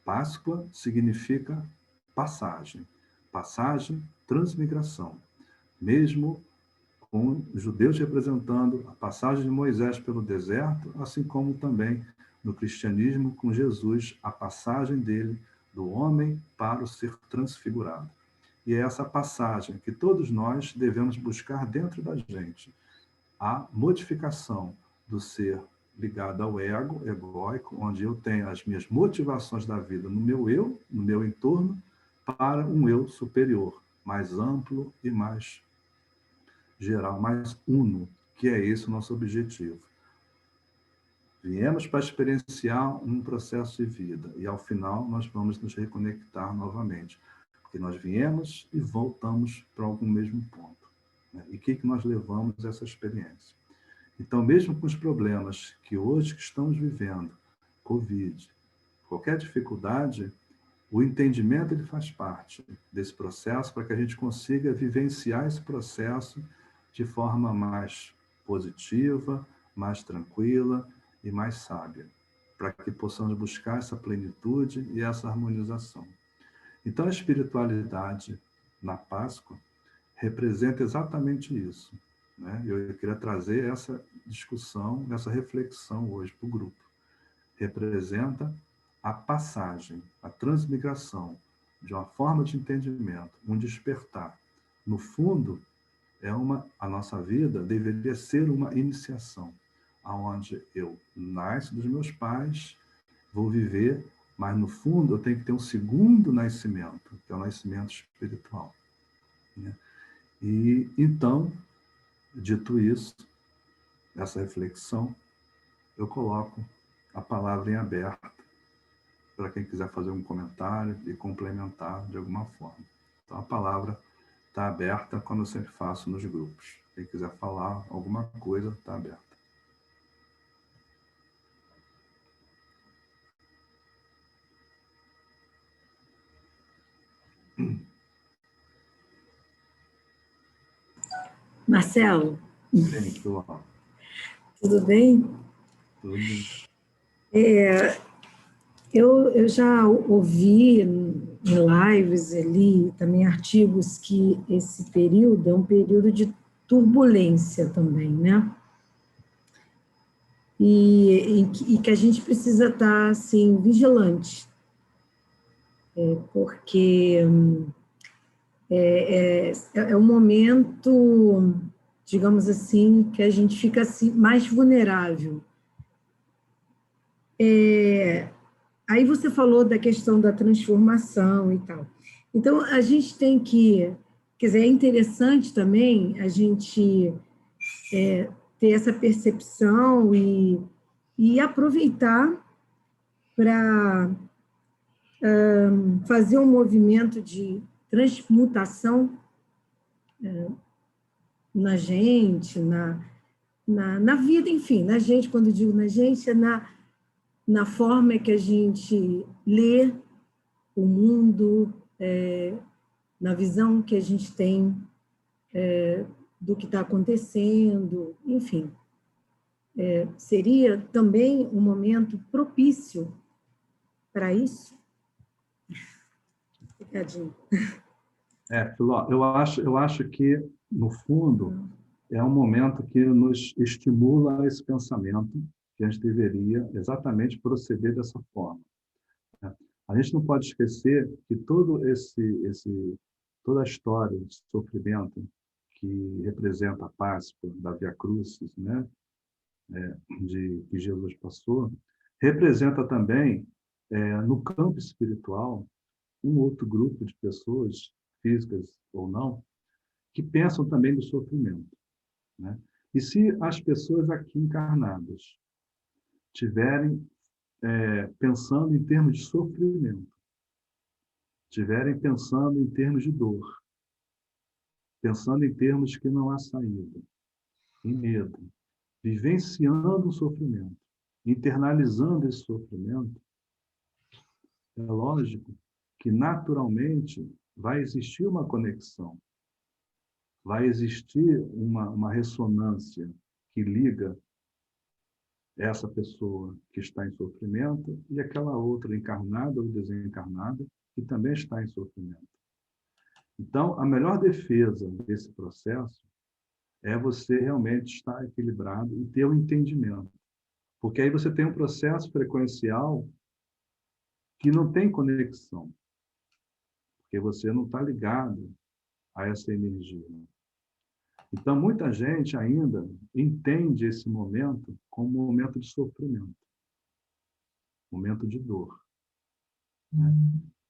Páscoa significa passagem, passagem, transmigração. Mesmo com os judeus representando a passagem de Moisés pelo deserto, assim como também no cristianismo com Jesus, a passagem dele do homem para o ser transfigurado. E é essa passagem que todos nós devemos buscar dentro da gente, a modificação do ser ligado ao ego, egóico, onde eu tenho as minhas motivações da vida no meu eu, no meu entorno, para um eu superior, mais amplo e mais geral, mais uno, que é esse o nosso objetivo. Viemos para experienciar um processo de vida e, ao final, nós vamos nos reconectar novamente, porque nós viemos e voltamos para algum mesmo ponto. Né? E o que nós levamos dessa experiência? Então, mesmo com os problemas que hoje estamos vivendo, Covid, qualquer dificuldade, o entendimento ele faz parte desse processo para que a gente consiga vivenciar esse processo de forma mais positiva, mais tranquila e mais sábia, para que possamos buscar essa plenitude e essa harmonização. Então, a espiritualidade na Páscoa representa exatamente isso. Né? Eu queria trazer essa discussão, essa reflexão hoje para o grupo. Representa a passagem, a transmigração de uma forma de entendimento, um despertar. No fundo, a nossa vida deveria ser uma iniciação, onde eu nasço dos meus pais, vou viver, mas no fundo eu tenho que ter um segundo nascimento, que é o nascimento espiritual. Né? E então, dito isso, essa reflexão, eu coloco a palavra em aberto para quem quiser fazer um comentário e complementar de alguma forma. Então, a palavra está aberta, como eu sempre faço nos grupos. Quem quiser falar alguma coisa, está aberta. Marcelo? Sim, tudo bem? Tudo. Eu já ouvi em lives ali, também artigos, que esse período é um período de turbulência também, né? E que a gente precisa estar, assim, vigilante, porque é um momento, digamos assim, que a gente fica assim, mais vulnerável. Aí você falou da questão da transformação e tal. Então, a gente tem que... Quer dizer, é interessante também a gente ter essa percepção e aproveitar para fazer um movimento de transmutação na gente, na vida, enfim, na gente, quando eu digo na gente, é na forma que a gente lê o mundo, na visão que a gente tem do que está acontecendo, enfim. Seria também um momento propício para isso? Ricardinho. Filó, eu acho que, no fundo, é um momento que nos estimula esse pensamento que a gente deveria exatamente proceder dessa forma. A gente não pode esquecer que toda a história de sofrimento que representa a Páscoa, da Via Crucis, né, que Jesus passou, representa também, no campo espiritual, um outro grupo de pessoas, físicas ou não, que pensam também no sofrimento, né? E se as pessoas aqui encarnadas tiverem pensando em termos de sofrimento, tiverem pensando em termos de dor, pensando em termos que não há saída, em medo, vivenciando o sofrimento, internalizando esse sofrimento, é lógico que naturalmente vai existir uma conexão, vai existir uma ressonância que liga essa pessoa que está em sofrimento e aquela outra encarnada ou desencarnada que também está em sofrimento. Então, a melhor defesa desse processo é você realmente estar equilibrado e ter um entendimento. Porque aí você tem um processo frequencial que não tem conexão, porque você não está ligado a essa energia. Então, muita gente ainda entende esse momento como um momento de sofrimento, momento de dor.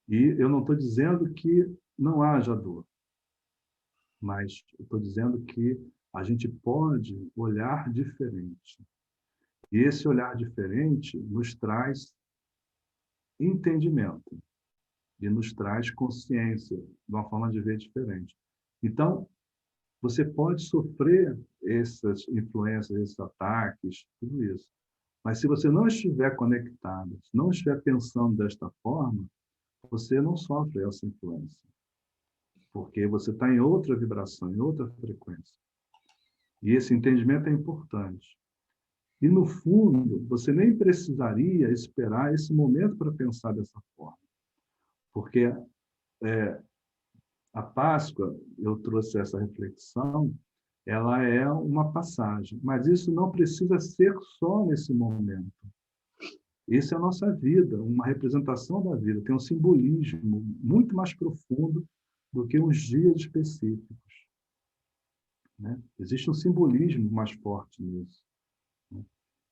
E eu não estou dizendo que não haja dor, mas estou dizendo que a gente pode olhar diferente. E esse olhar diferente nos traz entendimento e nos traz consciência de uma forma de ver diferente. Então, você pode sofrer essas influências, esses ataques, tudo isso. Mas se você não estiver conectado, se não estiver pensando desta forma, você não sofre essa influência. Porque você está em outra vibração, em outra frequência. E esse entendimento é importante. E, no fundo, você nem precisaria esperar esse momento para pensar dessa forma. Porque a Páscoa, eu trouxe essa reflexão, ela é uma passagem. Mas isso não precisa ser só nesse momento. Isso é a nossa vida, uma representação da vida. Tem um simbolismo muito mais profundo do que uns dias específicos, né? Existe um simbolismo mais forte nisso, né?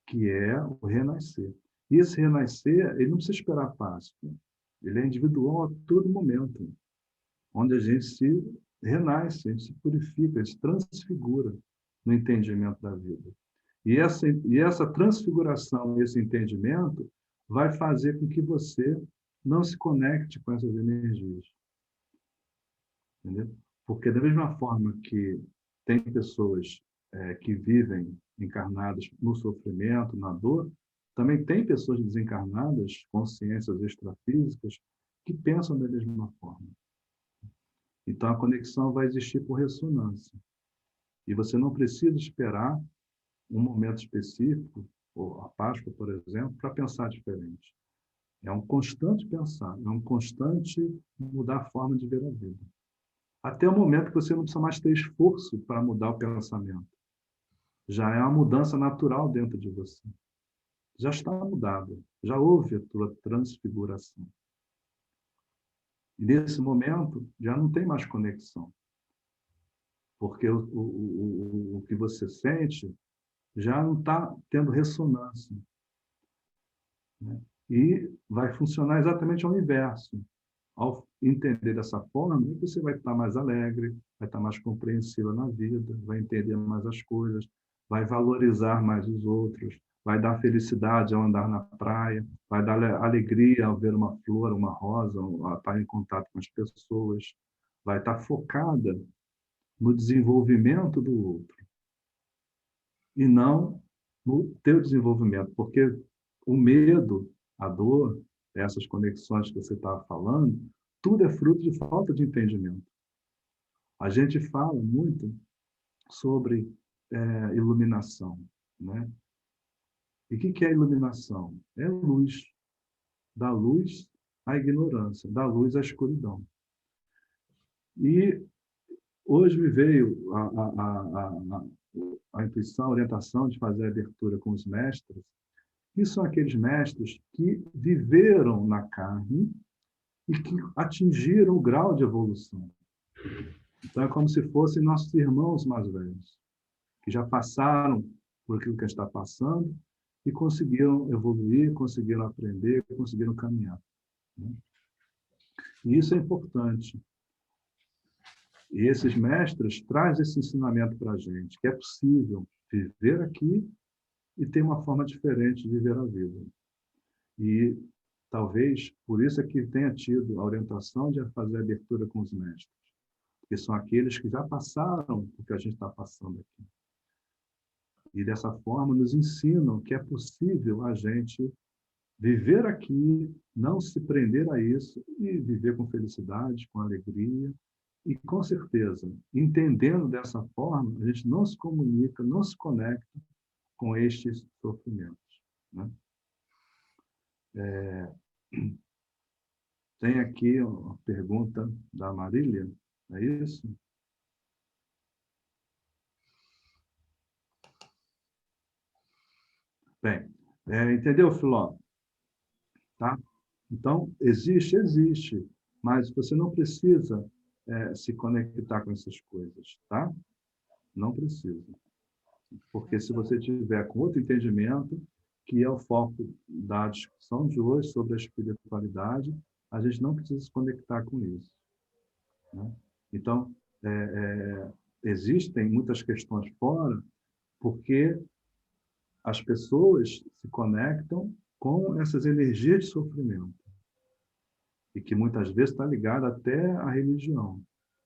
Que é o renascer. E esse renascer, ele não precisa esperar a Páscoa. Ele é individual a todo momento, onde a gente se renasce, a gente se purifica, a gente se transfigura no entendimento da vida. E essa transfiguração, esse entendimento, vai fazer com que você não se conecte com essas energias. Entendeu? Porque da mesma forma que tem pessoas que vivem encarnadas no sofrimento, na dor, também tem pessoas desencarnadas, consciências extrafísicas, que pensam da mesma forma. Então, a conexão vai existir por ressonância. E você não precisa esperar um momento específico, ou a Páscoa, por exemplo, para pensar diferente. É um constante pensar, é um constante mudar a forma de ver a vida. Até o momento que você não precisa mais ter esforço para mudar o pensamento. Já é uma mudança natural dentro de você. Já está mudada, já houve a tua transfiguração. E nesse momento, já não tem mais conexão. Porque o que você sente já não está tendo ressonância, né? E vai funcionar exatamente ao inverso. Ao entender dessa forma, você vai estar mais alegre, vai estar mais compreensiva na vida, vai entender mais as coisas, vai valorizar mais os outros, vai dar felicidade ao andar na praia, vai dar alegria ao ver uma flor, uma rosa, ao estar em contato com as pessoas, vai estar focada no desenvolvimento do outro e não no teu desenvolvimento, porque o medo, a dor, essas conexões que você estava falando, tudo é fruto de falta de entendimento. A gente fala muito sobre iluminação, né? E o que é iluminação? É luz. Da luz à ignorância, da luz à escuridão. E hoje me veio a intuição, a orientação de fazer a abertura com os mestres, que são aqueles mestres que viveram na carne e que atingiram o grau de evolução. Então, é como se fossem nossos irmãos mais velhos, que já passaram por aquilo que a gente está passando e conseguiram evoluir, conseguiram aprender, conseguiram caminhar. E isso é importante. E esses mestres trazem esse ensinamento para a gente, que é possível viver aqui e ter uma forma diferente de viver a vida. E talvez por isso é que tenha tido a orientação de fazer a abertura com os mestres, que são aqueles que já passaram o que a gente está passando aqui. E dessa forma nos ensinam que é possível a gente viver aqui, não se prender a isso e viver com felicidade, com alegria. E, com certeza, entendendo dessa forma, a gente não se comunica, não se conecta com estes sofrimentos. Né? Tem aqui uma pergunta da Marília, é isso? Bem, entendeu, Filó? Tá? Então, existe, mas você não precisa se conectar com essas coisas, tá? Não precisa. Porque se você tiver com outro entendimento, que é o foco da discussão de hoje sobre a espiritualidade, a gente não precisa se conectar com isso. Né? Então, existem muitas questões fora, porque as pessoas se conectam com essas energias de sofrimento, e que muitas vezes está ligada até à religião,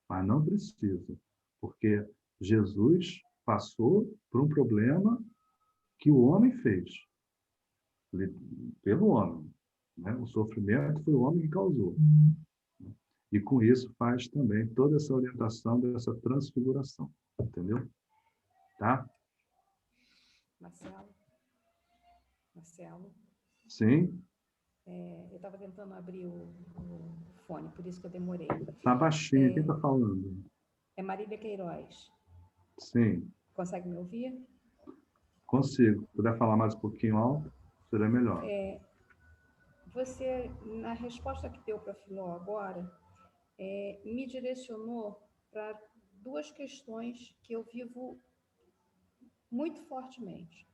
mas não precisa, porque Jesus passou por um problema que o homem fez, pelo homem. Né? O sofrimento foi o homem que causou. E com isso faz também toda essa orientação dessa transfiguração. Entendeu? Tá? Marcelo? Sim? Eu estava tentando abrir o fone, por isso que eu demorei. Tá baixinho. Quem está falando? É Marília Queiroz. Sim. Consegue me ouvir? Consigo. Se puder falar mais um pouquinho alto, seria melhor. Você, na resposta que deu para a Filó agora, me direcionou para duas questões que eu vivo muito fortemente.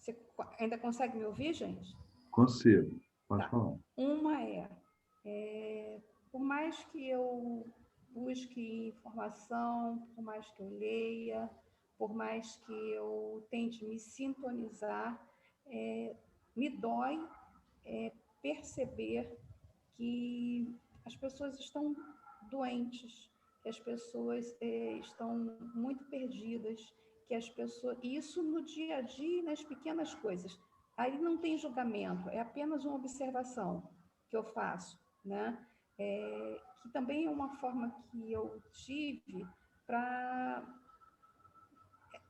Você ainda consegue me ouvir, gente? Consigo. Pode Tá. falar. Uma por mais que eu busque informação, por mais que eu leia, por mais que eu tente me sintonizar, me dói perceber que as pessoas estão doentes, que as pessoas estão muito perdidas, que as pessoas... Isso no dia a dia, nas pequenas coisas. Aí não tem julgamento, é apenas uma observação que eu faço, né? Que também é uma forma que eu tive para...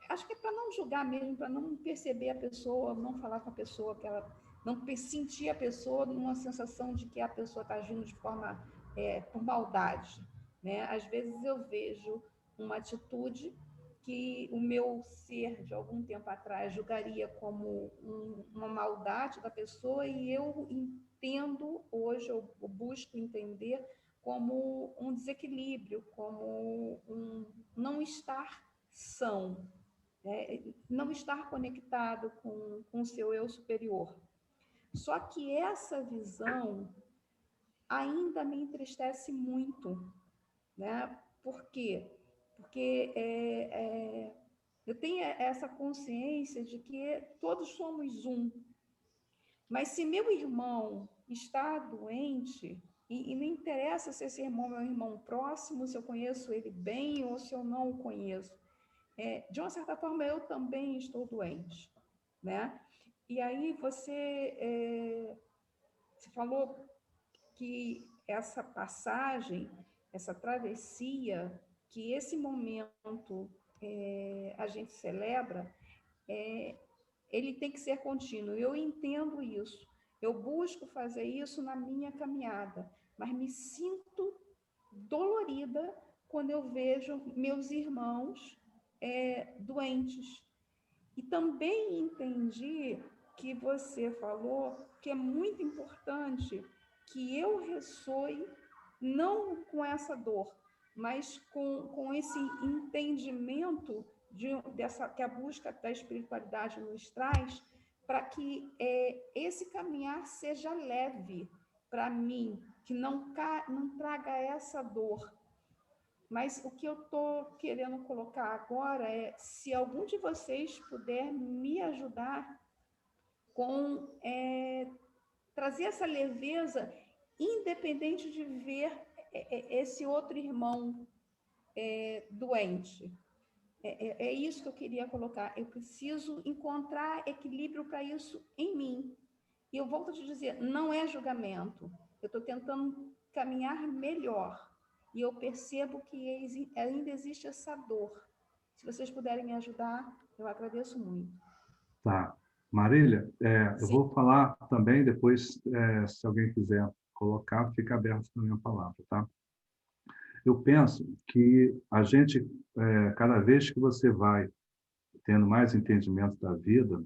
Acho que é para não julgar mesmo, para não perceber a pessoa, não falar com a pessoa, que ela não sentir a pessoa numa sensação de que a pessoa está agindo de forma por maldade, né? Às vezes eu vejo uma atitude que o meu ser de algum tempo atrás julgaria como uma maldade da pessoa, e eu entendo hoje, eu busco entender como um desequilíbrio, como um não estar são, não estar conectado com o seu eu superior. Só que essa visão ainda me entristece muito, né? Por quê? Porque Eu tenho essa consciência de que todos somos um. Mas se meu irmão está doente, e não interessa se esse irmão é meu irmão próximo, se eu conheço ele bem ou se eu não o conheço, de uma certa forma eu também estou doente, né? E aí você falou que essa passagem, essa travessia, que esse momento a gente celebra, ele tem que ser contínuo. Eu entendo isso. Eu busco fazer isso na minha caminhada, mas me sinto dolorida quando eu vejo meus irmãos doentes. E também entendi que você falou que é muito importante que eu ressoe não com essa dor, mas com esse entendimento que a busca da espiritualidade nos traz, para que esse caminhar seja leve para mim, que não traga essa dor. Mas o que eu estou querendo colocar agora é se algum de vocês puder me ajudar com trazer essa leveza, independente de ver esse outro irmão doente. É isso que eu queria colocar. Eu preciso encontrar equilíbrio para isso em mim. E eu volto a te dizer, não é julgamento. Eu estou tentando caminhar melhor. E eu percebo que ainda existe essa dor. Se vocês puderem me ajudar, eu agradeço muito. Tá. Marília, eu Sim. vou falar também depois, se alguém quiser colocar, fica aberto também a palavra, tá? Eu penso que a gente, cada vez que você vai tendo mais entendimento da vida,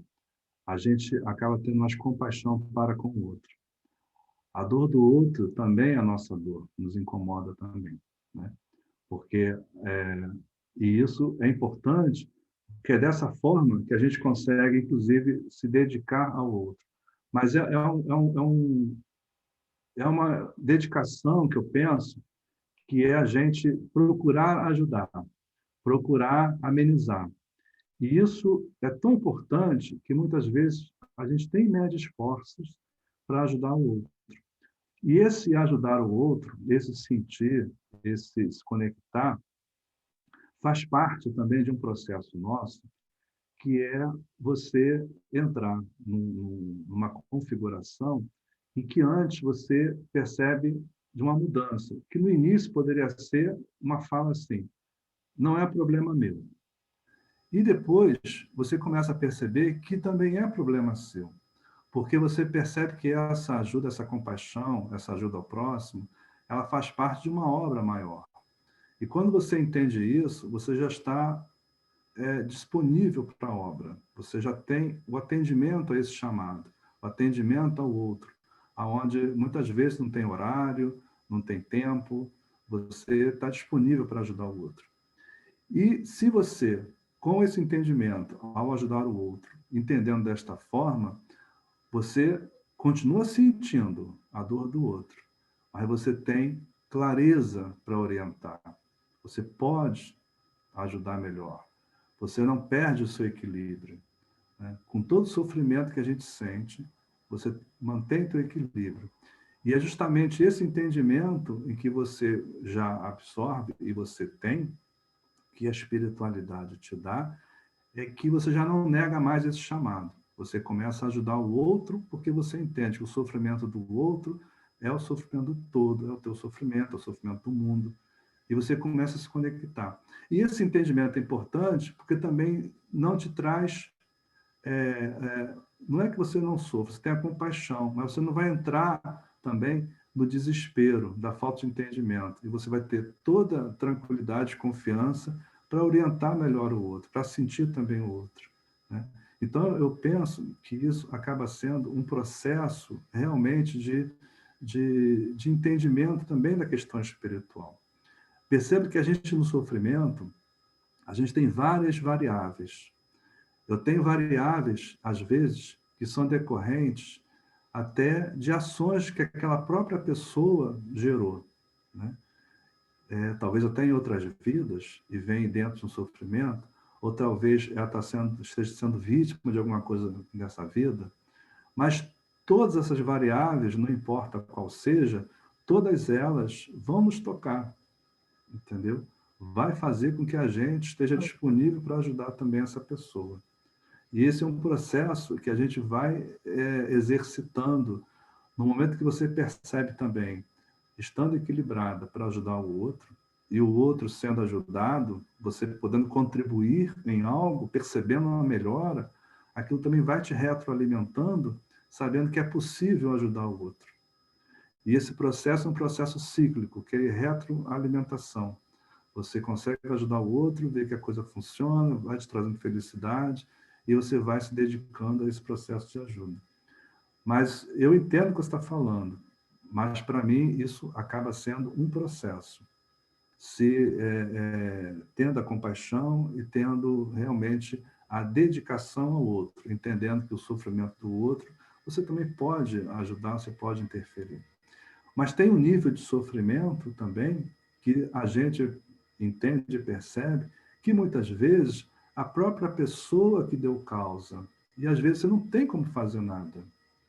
a gente acaba tendo mais compaixão para com o outro. A dor do outro também é a nossa dor, nos incomoda também, né? Porque, e isso é importante, porque é dessa forma que a gente consegue, inclusive, se dedicar ao outro. Mas é uma dedicação que eu penso que é a gente procurar ajudar, procurar amenizar. E isso é tão importante que muitas vezes a gente nem mede esforços para ajudar o outro. E esse ajudar o outro, esse sentir, esse se conectar, faz parte também de um processo nosso, que é você entrar numa configuração em que antes você percebe de uma mudança, que no início poderia ser uma fala assim, não é problema meu. E depois você começa a perceber que também é problema seu, porque você percebe que essa ajuda, essa compaixão, essa ajuda ao próximo, ela faz parte de uma obra maior. E quando você entende isso, você já está disponível para a obra. Você já tem o atendimento a esse chamado, o atendimento ao outro, aonde muitas vezes não tem horário, não tem tempo, você está disponível para ajudar o outro. E se você, com esse entendimento, ao ajudar o outro, entendendo desta forma, você continua sentindo a dor do outro, mas você tem clareza para orientar. Você pode ajudar melhor. Você não perde o seu equilíbrio, né? Com todo o sofrimento que a gente sente, você mantém o seu equilíbrio. E é justamente esse entendimento em que você já absorve e você tem, que a espiritualidade te dá, é que você já não nega mais esse chamado. Você começa a ajudar o outro porque você entende que o sofrimento do outro é o sofrimento todo, é o teu sofrimento, é o sofrimento do mundo. E você começa a se conectar. E esse entendimento é importante porque também não te traz... não é que você não sofra, você tem a compaixão, mas você não vai entrar também no desespero, da falta de entendimento. E você vai ter toda a tranquilidade e confiança para orientar melhor o outro, para sentir também o outro, né? Então, eu penso que isso acaba sendo um processo realmente de entendimento também da questão espiritual. Percebe que a gente, no sofrimento, a gente tem várias variáveis. Eu tenho variáveis, às vezes, que são decorrentes até de ações que aquela própria pessoa gerou, né? Talvez até em outras vidas, e vem dentro de um sofrimento, ou talvez ela esteja sendo vítima de alguma coisa nessa vida, mas todas essas variáveis, não importa qual seja, todas elas vão nos tocar, entendeu? Vai fazer com que a gente esteja disponível para ajudar também essa pessoa. E esse é um processo que a gente vai exercitando no momento que você percebe também, estando equilibrada para ajudar o outro, e o outro sendo ajudado, você podendo contribuir em algo, percebendo uma melhora, aquilo também vai te retroalimentando, sabendo que é possível ajudar o outro. E esse processo é um processo cíclico, que é retroalimentação. Você consegue ajudar o outro, ver que a coisa funciona, vai te trazendo felicidade, e você vai se dedicando a esse processo de ajuda. Mas eu entendo o que você está falando, mas para mim isso acaba sendo um processo. Tendo a compaixão e tendo realmente a dedicação ao outro, entendendo que o sofrimento do outro, você também pode ajudar, você pode interferir. Mas tem um nível de sofrimento também que a gente entende e percebe que muitas vezes a própria pessoa que deu causa, e às vezes você não tem como fazer nada,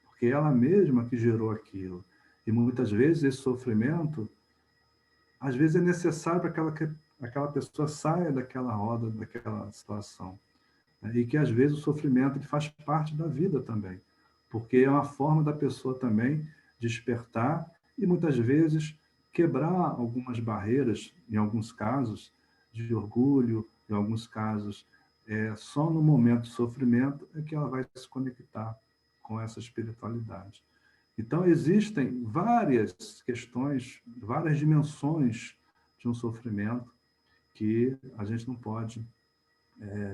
porque ela mesma que gerou aquilo. E muitas vezes esse sofrimento, às vezes é necessário para que aquela pessoa saia daquela roda, daquela situação. E que às vezes o sofrimento ele faz parte da vida também, porque é uma forma da pessoa também despertar e muitas vezes quebrar algumas barreiras, em alguns casos, de orgulho, em alguns casos, só no momento de sofrimento é que ela vai se conectar com essa espiritualidade. Então, existem várias questões, várias dimensões de um sofrimento que a gente não pode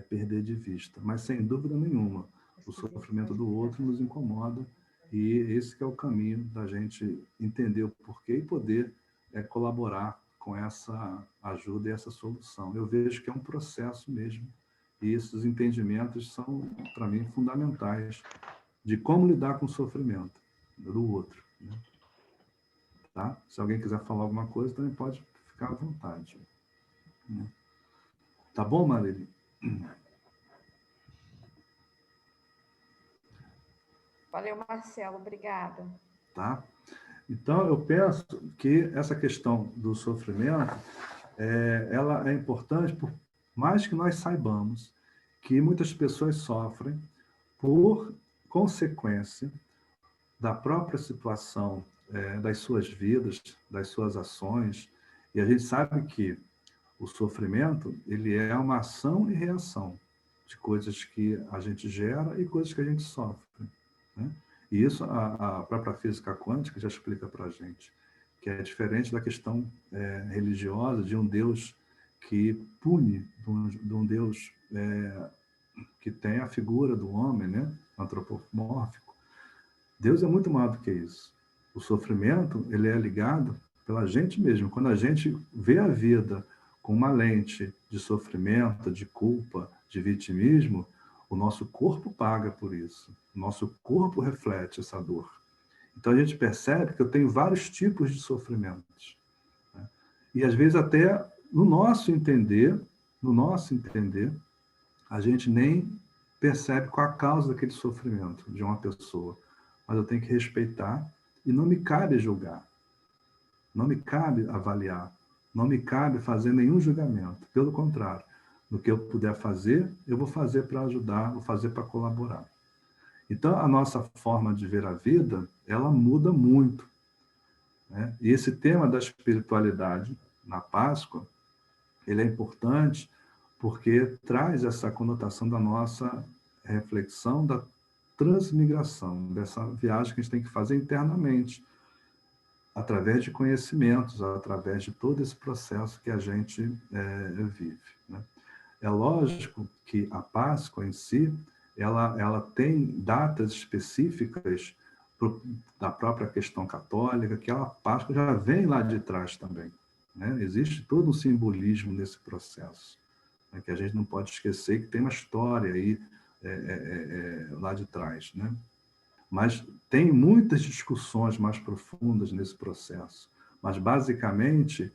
perder de vista. Mas, sem dúvida nenhuma, o sofrimento do outro nos incomoda e esse que é o caminho da gente entender o porquê e poder colaborar com essa ajuda e essa solução. Eu vejo que é um processo mesmo e esses entendimentos são, para mim, fundamentais de como lidar com o sofrimento do outro. Né? Tá? Se alguém quiser falar alguma coisa, também pode ficar à vontade. Né? Tá bom, Marília? Valeu, Marcelo. Obrigada. Tá? Então, eu penso que essa questão do sofrimento, ela é importante, por mais que nós saibamos que muitas pessoas sofrem por consequência da própria situação das suas vidas, das suas ações, e a gente sabe que o sofrimento ele é uma ação e reação de coisas que a gente gera e coisas que a gente sofre. Né? E isso a própria física quântica já explica para a gente, que é diferente da questão religiosa de um Deus que pune, de um Deus que tem a figura do homem, né? Antropomórfico. Deus é muito maior do que isso. O sofrimento ele é ligado pela gente mesmo. Quando a gente vê a vida com uma lente de sofrimento, de culpa, de vitimismo, o nosso corpo paga por isso. O nosso corpo reflete essa dor. Então a gente percebe que eu tenho vários tipos de sofrimentos. Né? E às vezes até no nosso entender, a gente nem percebe qual a causa daquele sofrimento de uma pessoa. Mas eu tenho que respeitar e não me cabe julgar. Não me cabe avaliar. Não me cabe fazer nenhum julgamento. Pelo contrário, no que eu puder fazer, eu vou fazer para ajudar, vou fazer para colaborar. Então, a nossa forma de ver a vida, ela muda muito. Né? E esse tema da espiritualidade na Páscoa, ele é importante porque traz essa conotação da nossa reflexão, da transmigração, dessa viagem que a gente tem que fazer internamente, através de conhecimentos, através de todo esse processo que a gente vive. Né? É lógico que a Páscoa em si, ela tem datas específicas da própria questão católica, que a Páscoa já vem lá de trás também. Né? Existe todo um simbolismo nesse processo, né? Que a gente não pode esquecer que tem uma história aí lá de trás. Né? Mas tem muitas discussões mais profundas nesse processo. Mas, basicamente,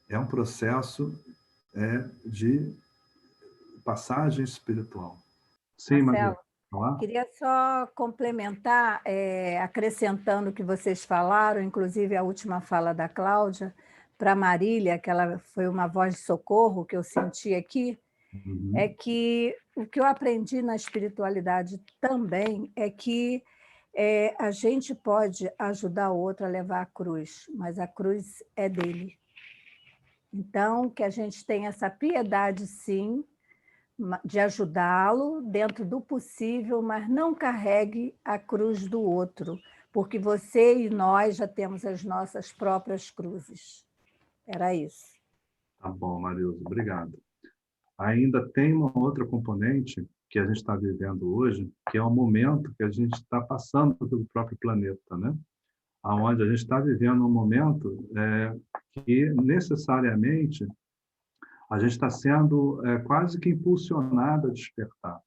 é um processo de passagem espiritual. Sim, Marcelo, Maria. Olá? queria só complementar, acrescentando o que vocês falaram, inclusive a última fala da Cláudia, para a Marília, que ela foi uma voz de socorro que eu senti aqui, é que o que eu aprendi na espiritualidade também é que a gente pode ajudar o outro a levar a cruz, mas a cruz é dele. Então, que a gente tenha essa piedade, sim, de ajudá-lo dentro do possível, mas não carregue a cruz do outro, porque você e nós já temos as nossas próprias cruzes. Era isso. Tá bom, Marilza, obrigado. Ainda tem uma outra componente que a gente está vivendo hoje, que é o momento que a gente está passando pelo próprio planeta, né? Onde a gente está vivendo um momento que necessariamente a gente está sendo quase que impulsionado a despertar.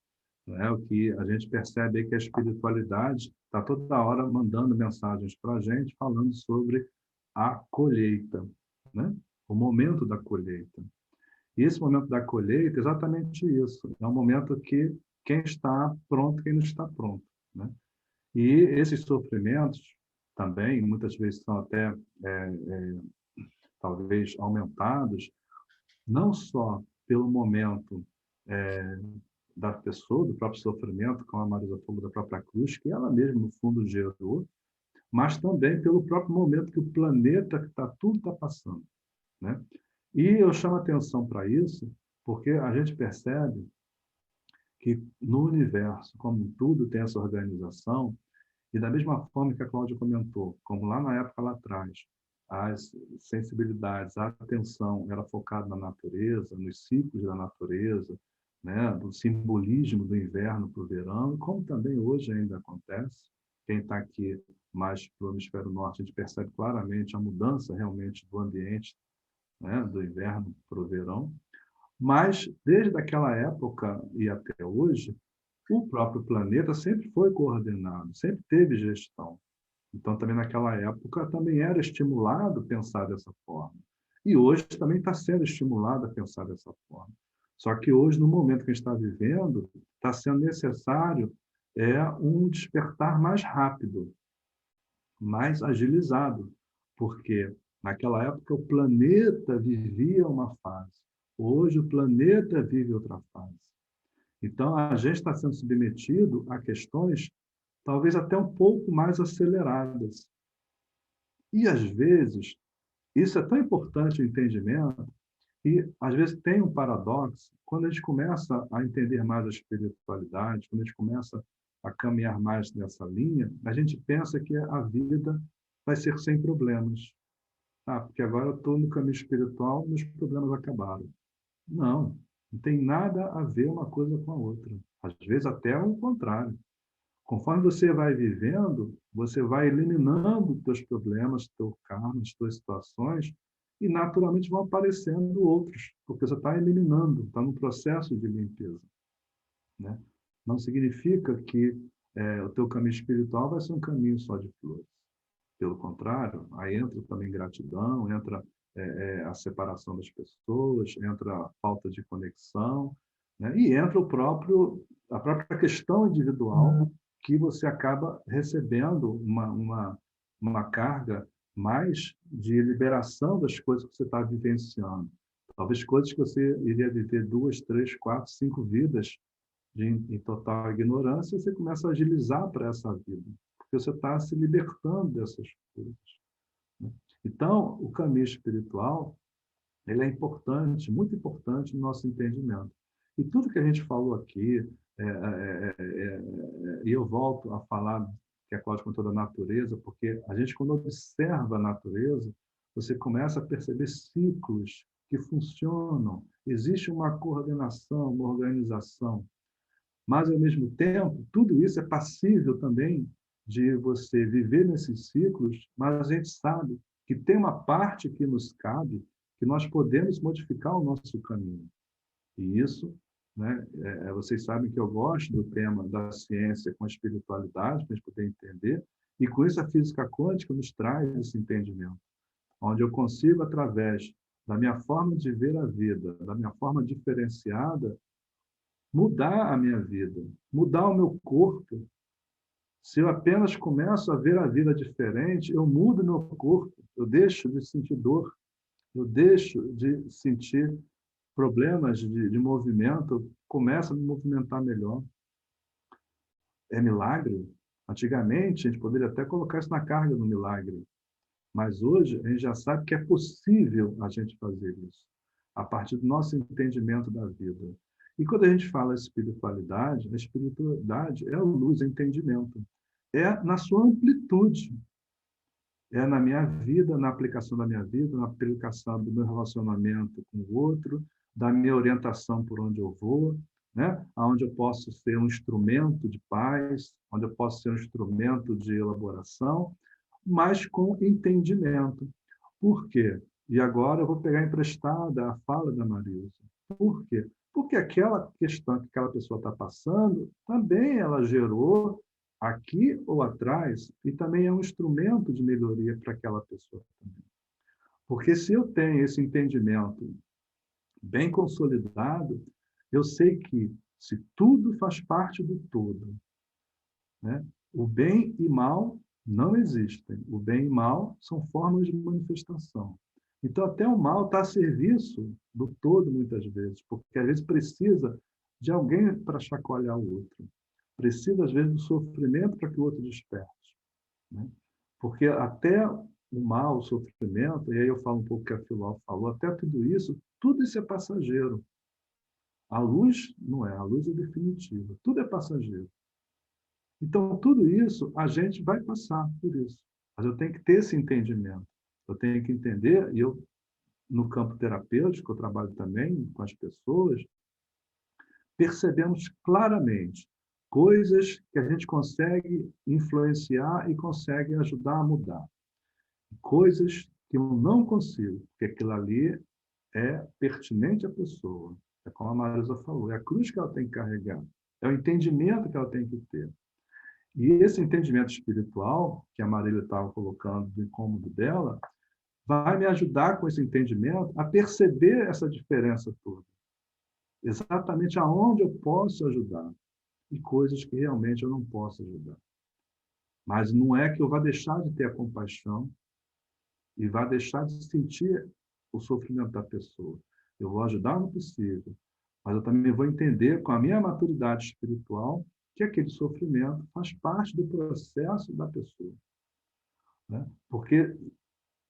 Né? O que a gente percebe é que a espiritualidade está toda hora mandando mensagens para a gente, falando sobre a colheita, né? O momento da colheita. E esse momento da colheita é exatamente isso. É um momento que quem está pronto, quem não está pronto. Né? E esses sofrimentos também, muitas vezes, são até, talvez, aumentados, não só pelo momento da pessoa, do próprio sofrimento, como a Marisa falou, da própria cruz, que ela mesma, no fundo, gerou, mas também pelo próprio momento que o planeta, tudo está passando. Né? E eu chamo atenção para isso, porque a gente percebe que no universo, como tudo tem essa organização, e da mesma forma que a Cláudia comentou, como lá na época lá atrás, as sensibilidades, a atenção era focada na natureza, nos ciclos da natureza, né, do simbolismo do inverno para o verão, como também hoje ainda acontece. Quem está aqui mais para o hemisfério norte, a gente percebe claramente a mudança realmente do ambiente, né, do inverno para o verão. Mas, desde aquela época e até hoje, o próprio planeta sempre foi coordenado, sempre teve gestão. Então, também naquela época, também era estimulado pensar dessa forma. E hoje também está sendo estimulado a pensar dessa forma. Só que hoje, no momento que a gente está vivendo, está sendo necessário um despertar mais rápido, mais agilizado, porque naquela época o planeta vivia uma fase. Hoje o planeta vive outra fase. Então, a gente está sendo submetido a questões talvez até um pouco mais aceleradas. E, às vezes, isso é tão importante o entendimento, e, às vezes, tem um paradoxo, quando a gente começa a entender mais a espiritualidade, quando a gente começa a caminhar mais nessa linha, a gente pensa que a vida vai ser sem problemas. Porque agora eu estou no caminho espiritual, meus problemas acabaram. Não tem nada a ver uma coisa com a outra. Às vezes até o contrário. Conforme você vai vivendo, você vai eliminando os teus problemas, teu karma, as tuas situações, e naturalmente vão aparecendo outros, porque você está eliminando, está num processo de limpeza. Né? Não significa que o teu caminho espiritual vai ser um caminho só de flores. Pelo contrário, aí entra também gratidão, entra a separação das pessoas, entra a falta de conexão, né? E entra a própria questão individual, que você acaba recebendo uma carga mais de liberação das coisas que você está vivenciando. Talvez coisas que você iria viver 2, 3, 4, 5 vidas em total ignorância, você começa a agilizar para essa vida, porque você está se libertando dessas coisas. Né? Então, o caminho espiritual ele é importante, muito importante no nosso entendimento. E tudo que a gente falou aqui, e eu volto a falar que a Cláudia contou da natureza, porque a gente, quando observa a natureza, você começa a perceber ciclos que funcionam. Existe uma coordenação, uma organização. Mas, ao mesmo tempo, tudo isso é passível também de você viver nesses ciclos, mas a gente sabe que tem uma parte que nos cabe, que nós podemos modificar o nosso caminho. E isso, né, vocês sabem que eu gosto do tema da ciência com a espiritualidade, para a gente poder entender, e com isso a física quântica nos traz esse entendimento, onde eu consigo, através da minha forma de ver a vida, da minha forma diferenciada, mudar a minha vida, mudar o meu corpo. Se eu apenas começo a ver a vida diferente, eu mudo meu corpo, eu deixo de sentir dor, eu deixo de sentir problemas de movimento, eu começo a me movimentar melhor. É milagre? Antigamente, a gente poderia até colocar isso na carga do milagre, mas hoje a gente já sabe que é possível a gente fazer isso, a partir do nosso entendimento da vida. E quando a gente fala espiritualidade, a espiritualidade é a luz, é o entendimento. É na sua amplitude. É na minha vida, na aplicação da minha vida, na aplicação do meu relacionamento com o outro, da minha orientação por onde eu vou, né? Onde eu posso ser um instrumento de paz, onde eu posso ser um instrumento de elaboração, mas com entendimento. Por quê? E agora eu vou pegar emprestada a fala da Marilsa. Por quê? Porque aquela questão que aquela pessoa está passando, também ela gerou aqui ou atrás, e também é um instrumento de melhoria para aquela pessoa também. Porque se eu tenho esse entendimento bem consolidado, eu sei que se tudo faz parte do todo, né? O bem e mal não existem. O bem e mal são formas de manifestação. Então, até o mal está a serviço do todo, muitas vezes, porque às vezes precisa de alguém para chacoalhar o outro. Precisa, às vezes, do sofrimento para que o outro desperte, né? Porque até o mal, o sofrimento, e aí eu falo um pouco o que a Filó falou, até tudo isso é passageiro. A luz não é, a luz é definitiva. Tudo é passageiro. Então, tudo isso, a gente vai passar por isso. Mas eu tenho que ter esse entendimento. Eu tenho que entender, e eu, no campo terapêutico, eu trabalho também com as pessoas, percebemos claramente coisas que a gente consegue influenciar e consegue ajudar a mudar. Coisas que eu não consigo, porque aquilo ali é pertinente à pessoa. É como a Marisa falou, é a cruz que ela tem que carregar, é o entendimento que ela tem que ter. E esse entendimento espiritual, que a Marília estava colocando do incômodo dela, vai me ajudar com esse entendimento a perceber essa diferença toda. Exatamente aonde eu posso ajudar e coisas que realmente eu não posso ajudar. Mas não é que eu vá deixar de ter a compaixão e vá deixar de sentir o sofrimento da pessoa. Eu vou ajudar no possível, mas eu também vou entender com a minha maturidade espiritual que aquele sofrimento faz parte do processo da pessoa, né? Porque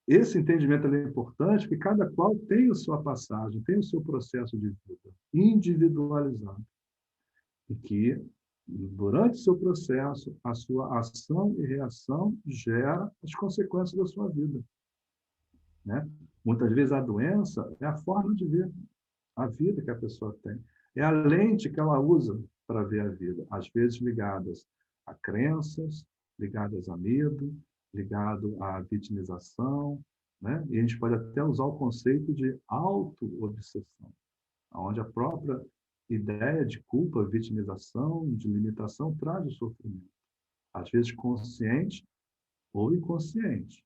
esse entendimento é importante, porque cada qual tem a sua passagem, tem o seu processo de vida individualizado. E que, durante o seu processo, a sua ação e reação gera as consequências da sua vida, né? Muitas vezes a doença é a forma de ver a vida que a pessoa tem. É a lente que ela usa para ver a vida, às vezes ligadas a crenças, ligadas a medo, ligado à vitimização, né? E a gente pode até usar o conceito de auto-obsessão, onde a própria ideia de culpa, vitimização, de limitação traz o sofrimento, às vezes consciente ou inconsciente.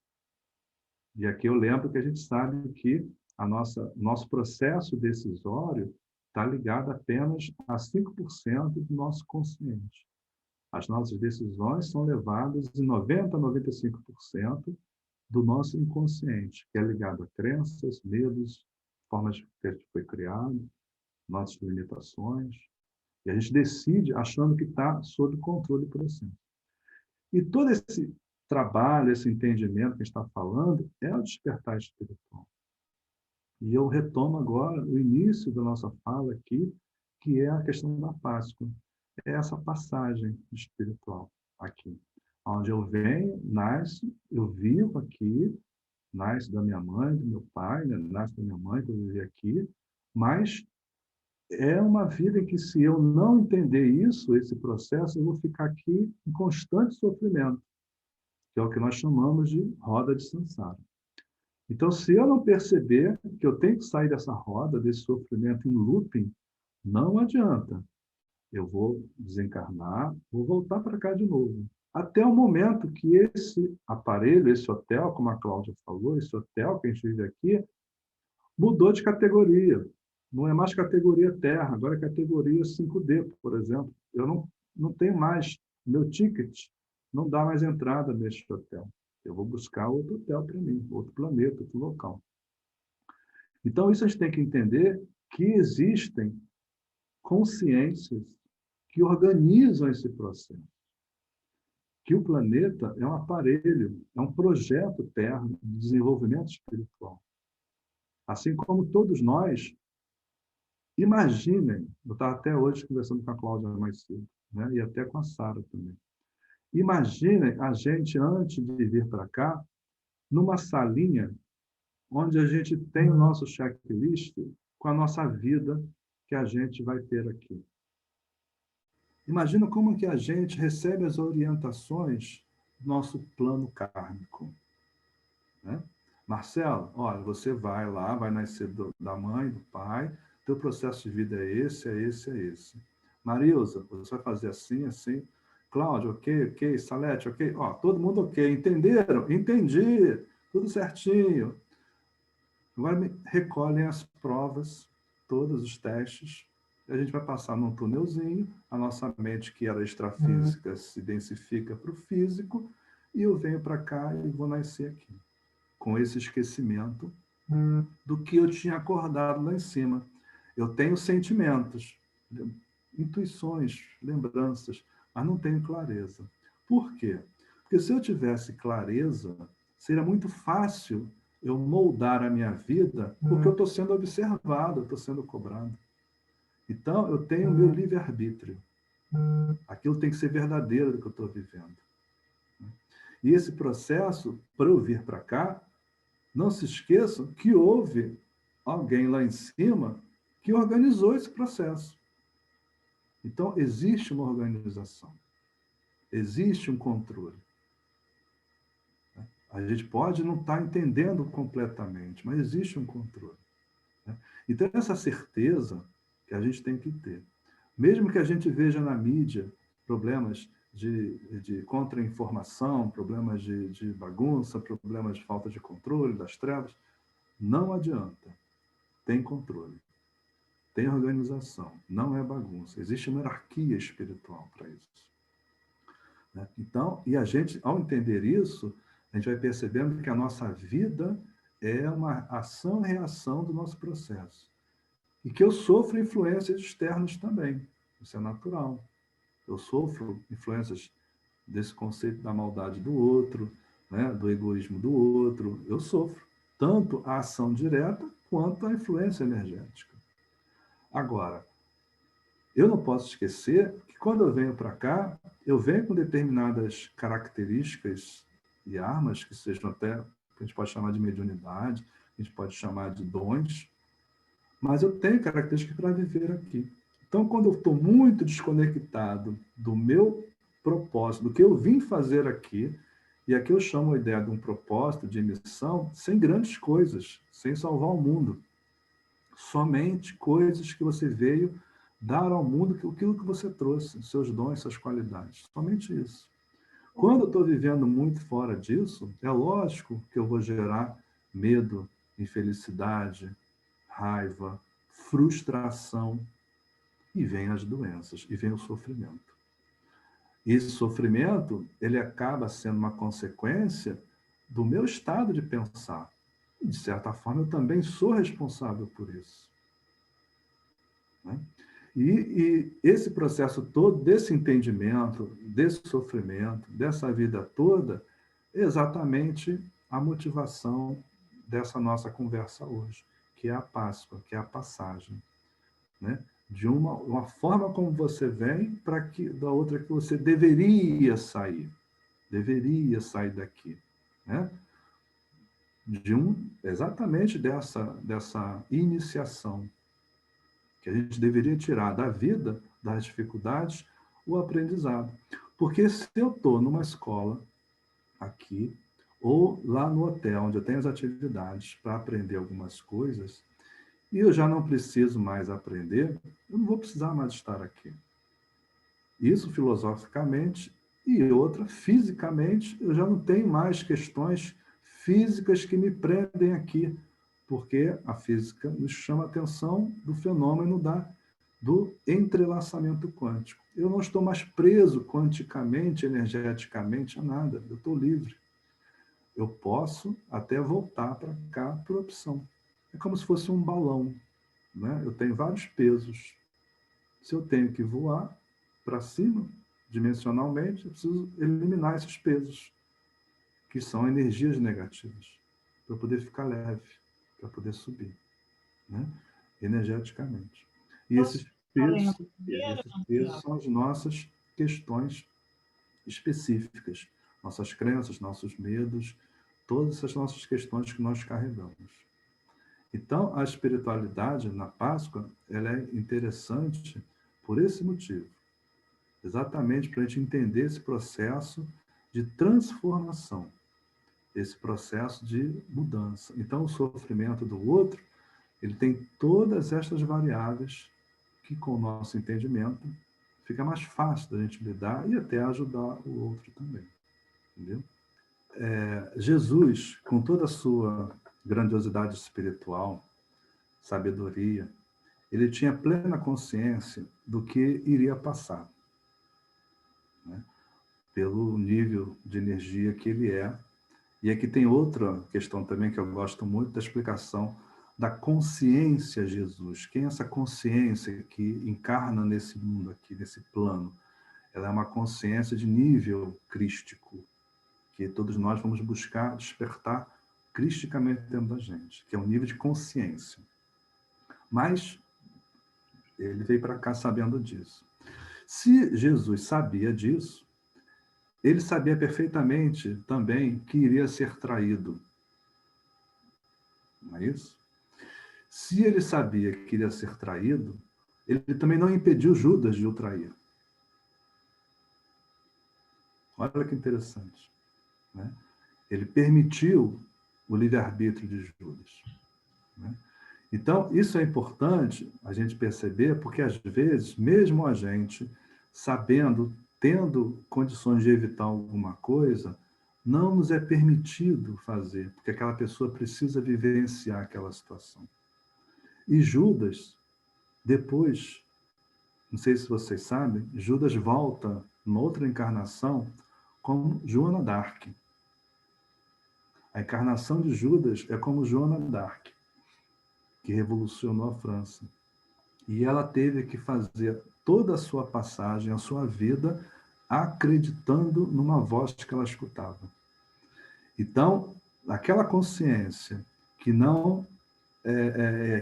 E aqui eu lembro que a gente sabe que nosso processo decisório está ligado apenas a 5% do nosso consciente. As nossas decisões são levadas em 90% a 95% do nosso inconsciente, que é ligado a crenças, medos, formas que a gente foi criado, nossas limitações. E a gente decide achando que está sob controle do processo. E todo esse trabalho, esse entendimento que a gente está falando, é o despertar espiritual. E eu retomo agora o início da nossa fala aqui, que é a questão da Páscoa. É essa passagem espiritual aqui, onde eu venho, nasço, eu vivo aqui, nasço da minha mãe, do meu pai, né? Nasço da minha mãe, que eu vivi aqui, mas é uma vida em que, se eu não entender isso, esse processo, eu vou ficar aqui em constante sofrimento, que é o que nós chamamos de roda de samsara. Então, se eu não perceber que eu tenho que sair dessa roda, desse sofrimento em looping, não adianta. Eu vou desencarnar, vou voltar para cá de novo. Até o momento que esse aparelho, esse hotel, como a Cláudia falou, esse hotel que a gente vive aqui, mudou de categoria. Não é mais categoria Terra, agora é categoria 5D, por exemplo. Eu não tenho mais, meu ticket não dá mais entrada neste hotel. Eu vou buscar outro hotel para mim, outro planeta, outro local. Então, isso a gente tem que entender que existem consciências que organizam esse processo. Que o planeta é um aparelho, é um projeto Terra de desenvolvimento espiritual. Assim como todos nós, imaginem, eu estava até hoje conversando com a Cláudia mais cedo, né? E até com a Sara também. Imaginem a gente, antes de vir para cá, numa salinha onde a gente tem o nosso checklist com a nossa vida que a gente vai ter aqui. Imagina como que a gente recebe as orientações do nosso plano kármico, né? Marcelo, olha, você vai lá, vai nascer da mãe, do pai, teu processo de vida é esse, é esse, é esse. Marilza, você vai fazer assim, assim. Cláudio, ok. Salete, ok. Ó, todo mundo ok. Entenderam? Entendi. Tudo certinho. Agora recolhem as provas, todos os testes. A gente vai passar num túnelzinho, a nossa mente, que era extrafísica, se densifica para o físico, e eu venho para cá e vou nascer aqui, com esse esquecimento do que eu tinha acordado lá em cima. Eu tenho sentimentos, intuições, lembranças, mas não tenho clareza. Por quê? Porque se eu tivesse clareza, seria muito fácil eu moldar a minha vida, porque eu estou sendo observado, eu estou sendo cobrado. Então, eu tenho o meu livre-arbítrio. Aquilo tem que ser verdadeiro do que eu estou vivendo. E esse processo, para eu vir para cá, não se esqueçam que houve alguém lá em cima que organizou esse processo. Então, existe uma organização. Existe um controle. A gente pode não estar entendendo completamente, mas existe um controle. Então, essa certeza que a gente tem que ter. Mesmo que a gente veja na mídia problemas de contra-informação, problemas de bagunça, problemas de falta de controle das trevas, não adianta. Tem controle. Tem organização. Não é bagunça. Existe uma hierarquia espiritual para isso. Então, e a gente, ao entender isso, a gente vai percebendo que a nossa vida é uma ação e reação do nosso processo. E que eu sofro influências externas também. Isso é natural. Eu sofro influências desse conceito da maldade do outro, né, do egoísmo do outro. Eu sofro tanto a ação direta quanto a influência energética. Agora, eu não posso esquecer que quando eu venho para cá, eu venho com determinadas características e armas, que sejam até, que a gente pode chamar de mediunidade, a gente pode chamar de dons, mas eu tenho características para viver aqui. Então, quando eu estou muito desconectado do meu propósito, do que eu vim fazer aqui, e aqui eu chamo a ideia de um propósito, de missão, sem grandes coisas, sem salvar o mundo. Somente coisas que você veio dar ao mundo, aquilo que você trouxe, seus dons, suas qualidades. Somente isso. Quando eu estou vivendo muito fora disso, é lógico que eu vou gerar medo, infelicidade, raiva, frustração, e vem as doenças, e vem o sofrimento. Esse sofrimento, ele acaba sendo uma consequência do meu estado de pensar. E, de certa forma, eu também sou responsável por isso. Né? E esse processo todo, desse entendimento, desse sofrimento, dessa vida toda, é exatamente a motivação dessa nossa conversa hoje, que é a Páscoa, que é a passagem, né? De uma forma como você vem, para que da outra que você deveria sair daqui, né? Exatamente dessa iniciação que a gente deveria tirar da vida, das dificuldades, o aprendizado. Porque se eu estou numa escola aqui, ou lá no hotel, onde eu tenho as atividades para aprender algumas coisas, e eu já não preciso mais aprender, eu não vou precisar mais estar aqui. Isso filosoficamente, e outra, fisicamente, eu já não tenho mais questões físicas que me prendem aqui, porque a física nos chama a atenção do fenômeno do entrelaçamento quântico. Eu não estou mais preso quanticamente, energeticamente a nada, eu estou livre. Eu posso até voltar para cá por opção. É como se fosse um balão, né? Eu tenho vários pesos. Se eu tenho que voar para cima, dimensionalmente, eu preciso eliminar esses pesos, que são energias negativas, para poder ficar leve, para poder subir, né? Energeticamente. E esses pesos são as nossas questões específicas, nossas crenças, nossos medos, todas essas nossas questões que nós carregamos. Então, a espiritualidade na Páscoa, ela é interessante por esse motivo, exatamente para a gente entender esse processo de transformação, esse processo de mudança. Então, o sofrimento do outro, ele tem todas estas variáveis que, com o nosso entendimento, fica mais fácil da gente lidar e até ajudar o outro também. Entendeu? Jesus, com toda a sua grandiosidade espiritual, sabedoria, ele tinha plena consciência do que iria passar, né? Pelo nível de energia que ele é. E aqui tem outra questão também que eu gosto muito da explicação da consciência Jesus. Quem é essa consciência que encarna nesse mundo aqui, nesse plano? Ela é uma consciência de nível crístico, que todos nós vamos buscar despertar cristicamente dentro da gente, que é um nível de consciência. Mas ele veio para cá sabendo disso. Se Jesus sabia disso, ele sabia perfeitamente também que iria ser traído. Não é isso? Se ele sabia que iria ser traído, ele também não impediu Judas de o trair. Olha que interessante, né? Ele permitiu o livre-arbítrio de Judas, né? Então, isso é importante a gente perceber, porque às vezes, mesmo a gente sabendo, tendo condições de evitar alguma coisa, não nos é permitido fazer, porque aquela pessoa precisa vivenciar aquela situação. E Judas, depois, não sei se vocês sabem, Judas volta, numa outra encarnação, como Joana d'Arc. A encarnação de Judas é como Joana d'Arc, que revolucionou a França. E ela teve que fazer toda a sua passagem, a sua vida, acreditando numa voz que ela escutava. Então, aquela consciência que não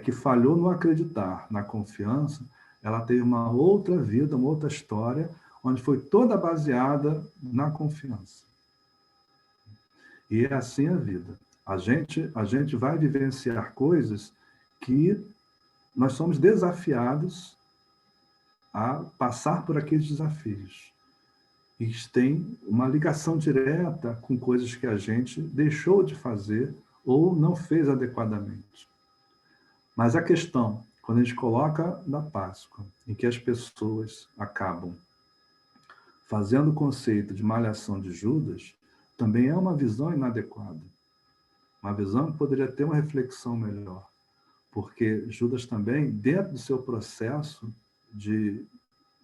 que falhou no acreditar, na confiança, ela teve uma outra vida, uma outra história, onde foi toda baseada na confiança. E é assim a vida. A gente vai vivenciar coisas que nós somos desafiados a passar por aqueles desafios. E tem uma ligação direta com coisas que a gente deixou de fazer ou não fez adequadamente. Mas a questão, quando a gente coloca na Páscoa, em que as pessoas acabam fazendo o conceito de malhação de Judas, também é uma visão inadequada. Uma visão que poderia ter uma reflexão melhor. Porque Judas também, dentro do seu processo de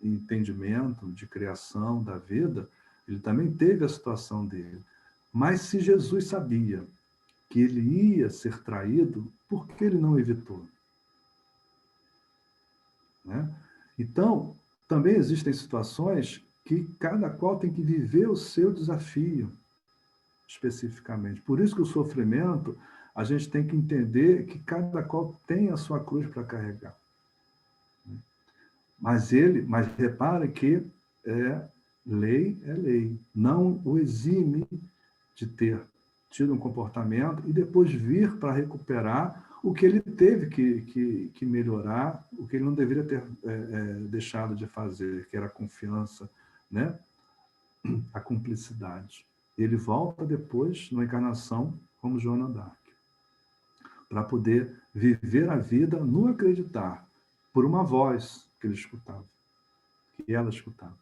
entendimento, de criação da vida, ele também teve a situação dele. Mas se Jesus sabia que ele ia ser traído, por que ele não evitou? Né? Então, também existem situações que cada qual tem que viver o seu desafio, especificamente. Por isso que o sofrimento, a gente tem que entender que cada qual tem a sua cruz para carregar. Mas repare que lei é lei. Não o exime de ter tido um comportamento e depois vir para recuperar o que ele teve que melhorar, o que ele não deveria ter deixado de fazer, que era a confiança, né? A cumplicidade. Ele volta depois, numa encarnação, como Joana d'Arc, para poder viver a vida no acreditar, por uma voz que ele escutava, que ela escutava.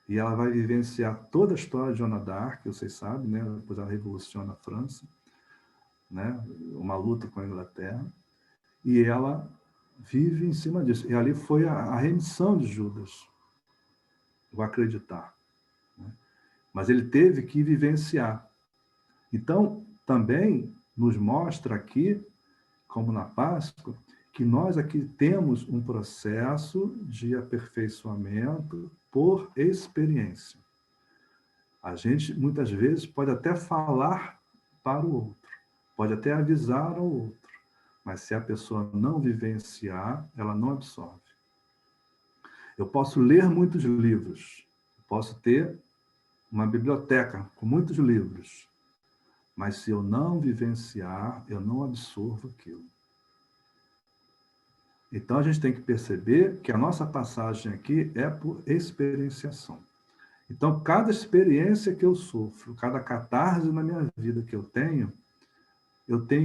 E ela vai vivenciar toda a história de Joana d'Arc, vocês sabem, né? Depois ela revoluciona a França, né? Uma luta com a Inglaterra, e ela vive em cima disso. E ali foi a remissão de Judas, o acreditar, né? Mas ele teve que vivenciar. Então, também nos mostra aqui, como na Páscoa, que nós aqui temos um processo de aperfeiçoamento por experiência. A gente, muitas vezes, pode até falar para o outro, pode até avisar ao outro, mas se a pessoa não vivenciar, ela não absorve. Eu posso ler muitos livros, posso ter uma biblioteca com muitos livros, mas se eu não vivenciar, eu não absorvo aquilo. Então, a gente tem que perceber que a nossa passagem aqui é por experienciação. Então, cada experiência que eu sofro, cada catarse na minha vida que eu tenho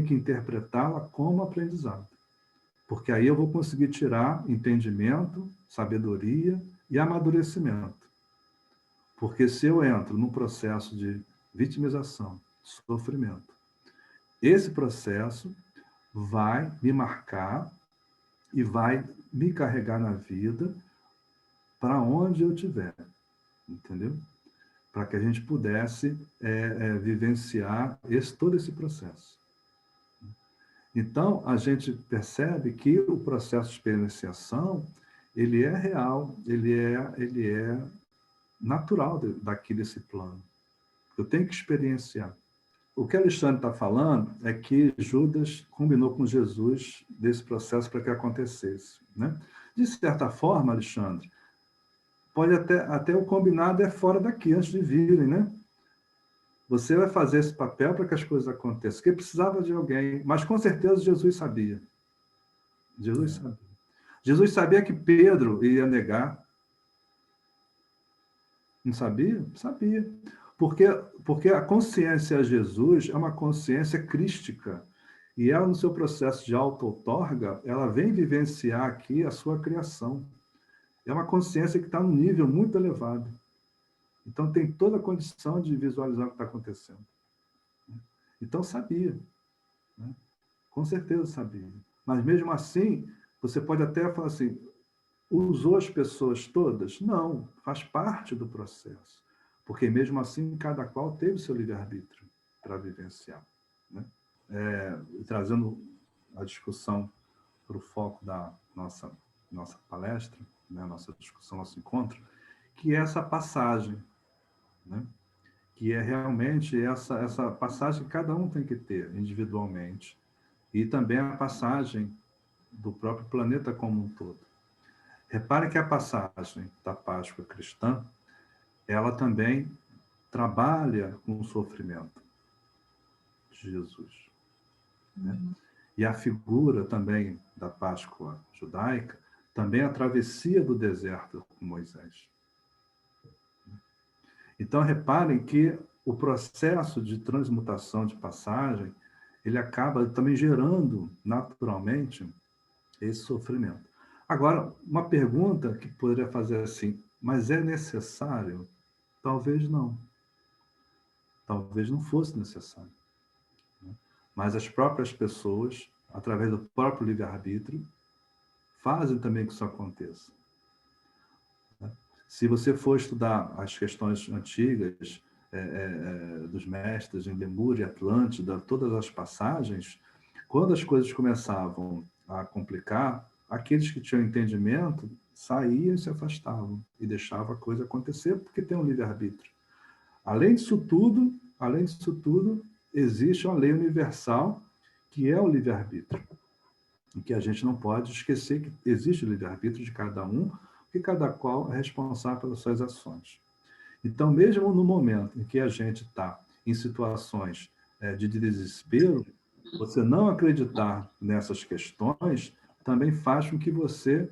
que interpretá-la como aprendizado. Porque aí eu vou conseguir tirar entendimento, sabedoria e amadurecimento. Porque se eu entro num processo de vitimização, sofrimento, esse processo vai me marcar e vai me carregar na vida para onde eu estiver, entendeu? Para que a gente pudesse vivenciar todo esse processo. Então, a gente percebe que o processo de experienciação, ele é real, ele é natural daqui desse plano. Eu tenho que experienciar. O que Alexandre está falando é que Judas combinou com Jesus desse processo para que acontecesse, né? De certa forma, Alexandre, pode até o combinado é fora daqui, antes de virem, né? Você vai fazer esse papel para que as coisas aconteçam. Porque precisava de alguém, mas com certeza Jesus sabia. Jesus sabia. Jesus sabia que Pedro ia negar. Não sabia? Sabia. Porque a consciência a Jesus é uma consciência crística. E ela, no seu processo de auto-outorga, ela vem vivenciar aqui a sua criação. É uma consciência que está num nível muito elevado. Então, tem toda a condição de visualizar o que está acontecendo. Então, sabia. Né? Com certeza sabia. Mas, mesmo assim, você pode até falar assim, usou as pessoas todas? Não, faz parte do processo. Porque, mesmo assim, cada qual teve o seu livre-arbítrio para vivenciar. Né? Trazendo a discussão para o foco da nossa palestra, né? Nossa discussão, nosso encontro, que é essa passagem, né? Que é realmente essa passagem que cada um tem que ter individualmente, e também a passagem do próprio planeta como um todo. Repare que a passagem da Páscoa cristã, ela também trabalha com o sofrimento de Jesus. Né? E a figura também da Páscoa judaica, também a travessia do deserto com Moisés. Então, reparem que o processo de transmutação de passagem, ele acaba também gerando, naturalmente, esse sofrimento. Agora, uma pergunta que poderia fazer assim, mas é necessário? Talvez não. Talvez não fosse necessário. Mas as próprias pessoas, através do próprio livre-arbítrio, fazem também que isso aconteça. Se você for estudar as questões antigas dos mestres em Lemúria, Atlântida, todas as passagens, quando as coisas começavam a complicar, aqueles que tinham entendimento saíam e se afastavam e deixavam a coisa acontecer porque tem um livre-arbítrio. Além disso tudo, existe uma lei universal que é o livre-arbítrio. E que a gente não pode esquecer que existe o livre-arbítrio de cada um, porque cada qual é responsável pelas suas ações. Então, mesmo no momento em que a gente está em situações de desespero, você não acreditar nessas questões também faz com que você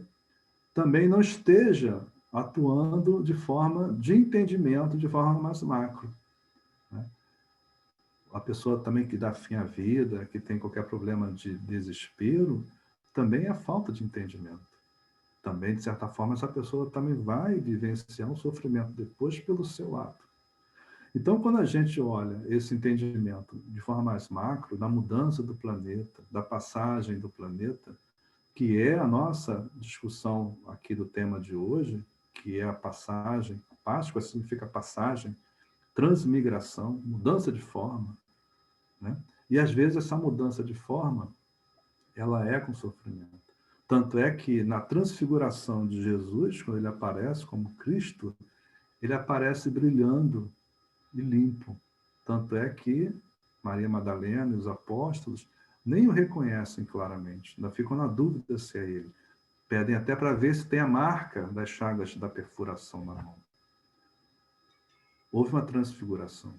também não esteja atuando de forma de entendimento, de forma mais macro. Né? A pessoa também que dá fim à vida, que tem qualquer problema de desespero, também é falta de entendimento. Também, de certa forma, essa pessoa também vai vivenciar um sofrimento depois pelo seu ato. Então, quando a gente olha esse entendimento de forma mais macro, da mudança do planeta, da passagem do planeta, que é a nossa discussão aqui do tema de hoje, que é a passagem, Páscoa significa passagem, transmigração, mudança de forma, né? E às vezes essa mudança de forma, ela é com sofrimento. Tanto é que na transfiguração de Jesus, quando ele aparece como Cristo, ele aparece brilhando e limpo. Tanto é que Maria Madalena e os apóstolos nem o reconhecem claramente, ainda ficam na dúvida se é ele. Pedem até para ver se tem a marca das chagas da perfuração na mão. Houve uma transfiguração,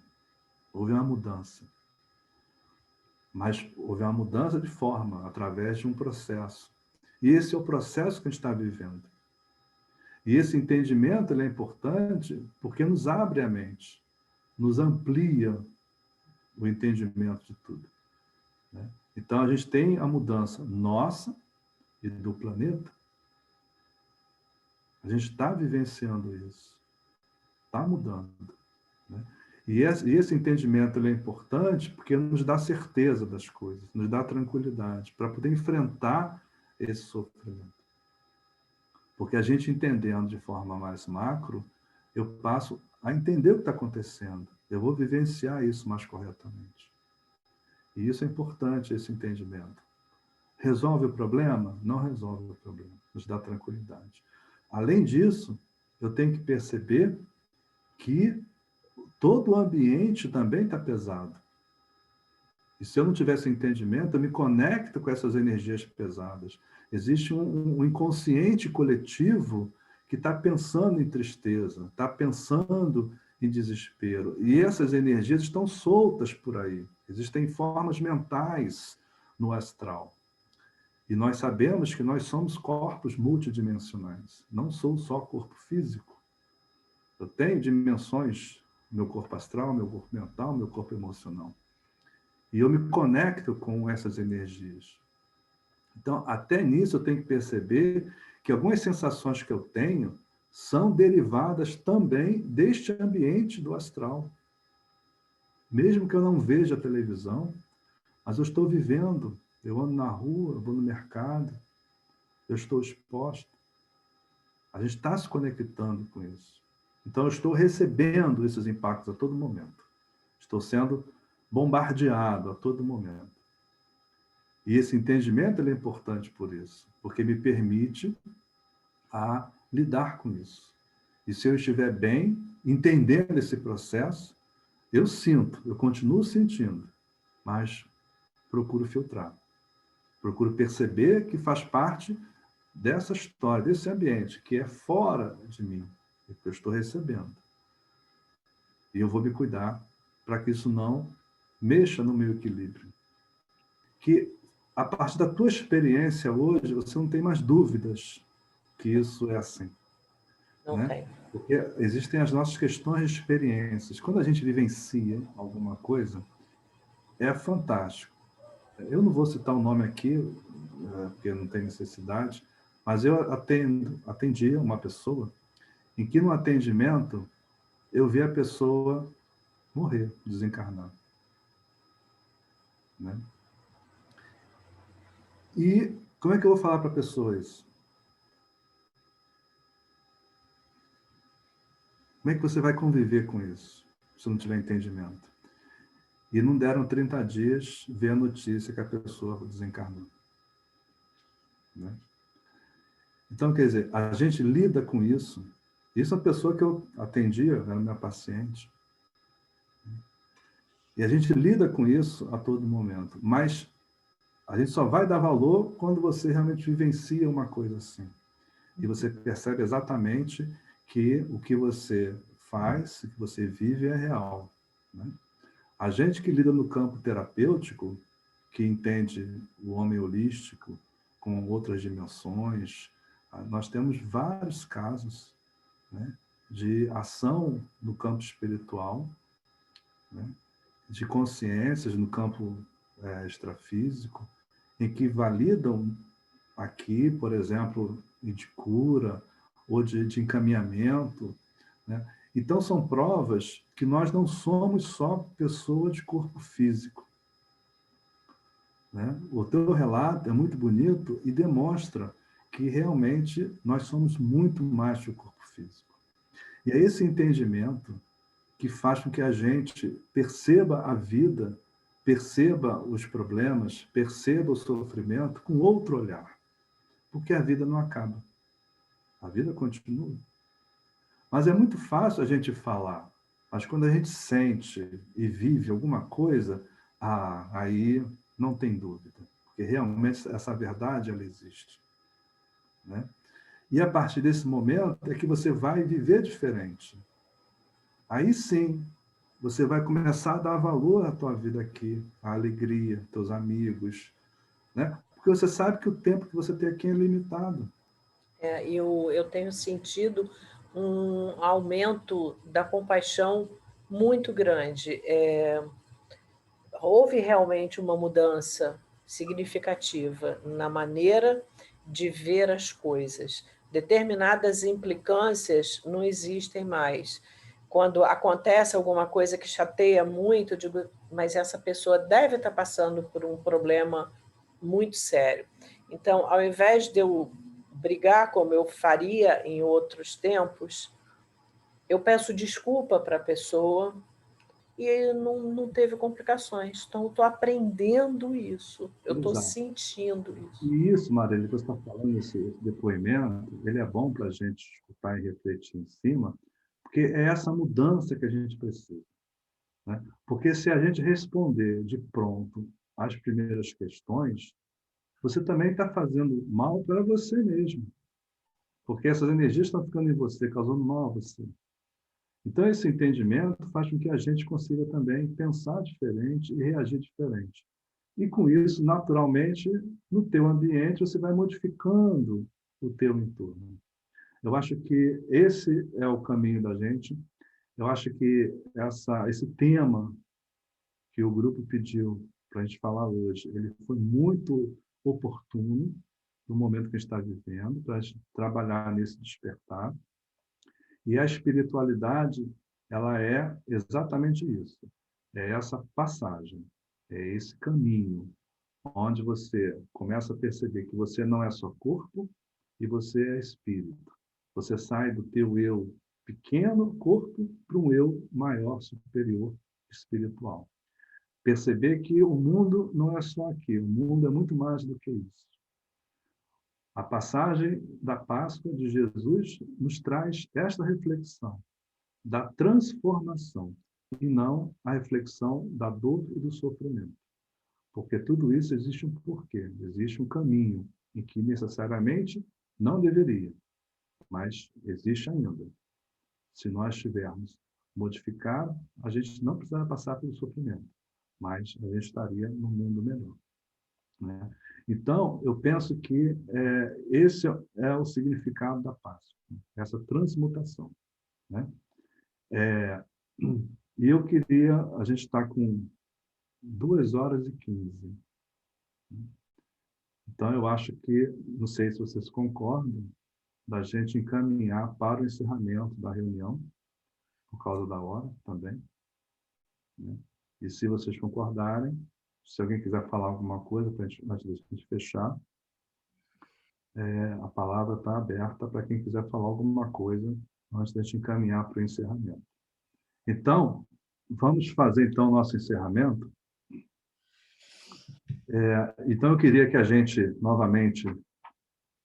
houve uma mudança. Mas houve uma mudança de forma, através de um processo. E esse é o processo que a gente está vivendo. E esse entendimento ele é importante porque nos abre a mente, nos amplia o entendimento de tudo, né? Então, a gente tem a mudança nossa e do planeta. A gente está vivenciando isso. Está mudando, né? E esse entendimento ele é importante porque nos dá certeza das coisas, nos dá tranquilidade para poder enfrentar esse sofrimento. Porque a gente entendendo de forma mais macro, eu passo a entender o que está acontecendo. Eu vou vivenciar isso mais corretamente. E isso é importante, esse entendimento. Resolve o problema? Não resolve o problema. Nos dá tranquilidade. Além disso, eu tenho que perceber que todo o ambiente também está pesado. E se eu não tiver esse entendimento, eu me conecto com essas energias pesadas. Existe um inconsciente coletivo que está pensando em tristeza, está pensando em desespero. E essas energias estão soltas por aí. Existem formas mentais no astral. E nós sabemos que nós somos corpos multidimensionais. Não sou só corpo físico. Eu tenho dimensões, meu corpo astral, meu corpo mental, meu corpo emocional. E eu me conecto com essas energias. Então, até nisso eu tenho que perceber que algumas sensações que eu tenho são derivadas também deste ambiente do astral. Mesmo que eu não veja a televisão, mas eu estou vivendo, eu ando na rua, eu vou no mercado, eu estou exposto. A gente está se conectando com isso. Então, eu estou recebendo esses impactos a todo momento. Estou sendo bombardeado a todo momento. E esse entendimento ele é importante por isso, porque me permite a lidar com isso. E se eu estiver bem, entendendo esse processo, eu sinto, eu continuo sentindo, mas procuro filtrar. Procuro perceber que faz parte dessa história, desse ambiente, que é fora de mim, que eu estou recebendo. E eu vou me cuidar para que isso não mexa no meu equilíbrio. Que a partir da tua experiência hoje, você não tem mais dúvidas que isso é assim. Não tem. Porque existem as nossas questões de experiências. Quando a gente vivencia alguma coisa, é fantástico. Eu não vou citar o nome aqui, porque não tem necessidade, mas eu atendi uma pessoa em que no atendimento eu vi a pessoa morrer, desencarnar, né? E como é que eu vou falar para a pessoa isso? Como é que você vai conviver com isso, se não tiver entendimento? E não deram 30 dias ver a notícia que a pessoa desencarnou, né? Então, quer dizer, a gente lida com isso. Isso é a pessoa que eu atendia, era minha paciente. E a gente lida com isso a todo momento. Mas a gente só vai dar valor quando você realmente vivencia uma coisa assim. E você percebe exatamente que o que você faz, o que você vive é real, né? A gente que lida no campo terapêutico, que entende o homem holístico com outras dimensões, nós temos vários casos, né, de ação no campo espiritual, né, de consciências no campo extrafísico, em que validam aqui, por exemplo, de cura ou de encaminhamento, né? Então, são provas que nós não somos só pessoa de corpo físico, né? O teu relato é muito bonito e demonstra que realmente nós somos muito mais que o corpo físico. E é esse entendimento que faz com que a gente perceba a vida, perceba os problemas, perceba o sofrimento com outro olhar. Porque a vida não acaba. A vida continua. Mas é muito fácil a gente falar. Mas quando a gente sente e vive alguma coisa, aí não tem dúvida. Porque realmente essa verdade, ela existe. Né? E a partir desse momento é que você vai viver diferente. Aí sim, você vai começar a dar valor à tua vida aqui, à alegria, teus amigos, né? Porque você sabe que o tempo que você tem aqui é limitado. Eu tenho sentido um aumento da compaixão muito grande. Houve realmente uma mudança significativa na maneira de ver as coisas. Determinadas implicâncias não existem mais. Quando acontece alguma coisa que chateia muito, eu digo, mas essa pessoa deve estar passando por um problema muito sério. Então, ao invés de eu brigar como eu faria em outros tempos, eu peço desculpa para a pessoa e não teve complicações. Então, eu estou aprendendo isso, eu estou sentindo isso. E isso, Marília, que você está falando, esse depoimento, ele é bom para a gente escutar e refletir em cima, porque é essa mudança que a gente precisa. Né? Porque se a gente responder de pronto às primeiras questões, você também está fazendo mal para você mesmo. Porque essas energias estão ficando em você, causando mal a você. Então, esse entendimento faz com que a gente consiga também pensar diferente e reagir diferente. E, com isso, naturalmente, no teu ambiente, você vai modificando o teu entorno. Eu acho que esse é o caminho da gente. Eu acho que esse tema que o grupo pediu para a gente falar hoje, ele foi muito oportuno no momento que a gente está vivendo, para a gente trabalhar nesse despertar. E a espiritualidade, ela é exatamente isso. É essa passagem, é esse caminho, onde você começa a perceber que você não é só corpo e você é espírito. Você sai do teu eu pequeno corpo para um eu maior, superior, espiritual. Perceber que o mundo não é só aqui, o mundo é muito mais do que isso. A passagem da Páscoa de Jesus nos traz esta reflexão da transformação e não a reflexão da dor e do sofrimento. Porque tudo isso existe um porquê, existe um caminho em que necessariamente não deveria, mas existe ainda. Se nós tivermos modificado, a gente não precisaria passar pelo sofrimento, mas a gente estaria num mundo melhor. Né? Então, eu penso que esse é o significado da Páscoa, essa transmutação. Né? E eu queria, a gente está com 2h15. Então, eu acho que, não sei se vocês concordam, da gente encaminhar para o encerramento da reunião, por causa da hora também. Né? E se vocês concordarem, se alguém quiser falar alguma coisa antes da gente fechar, a palavra está aberta para quem quiser falar alguma coisa antes da gente encaminhar para o encerramento. Então, vamos fazer então o nosso encerramento. Então, eu queria que a gente, novamente,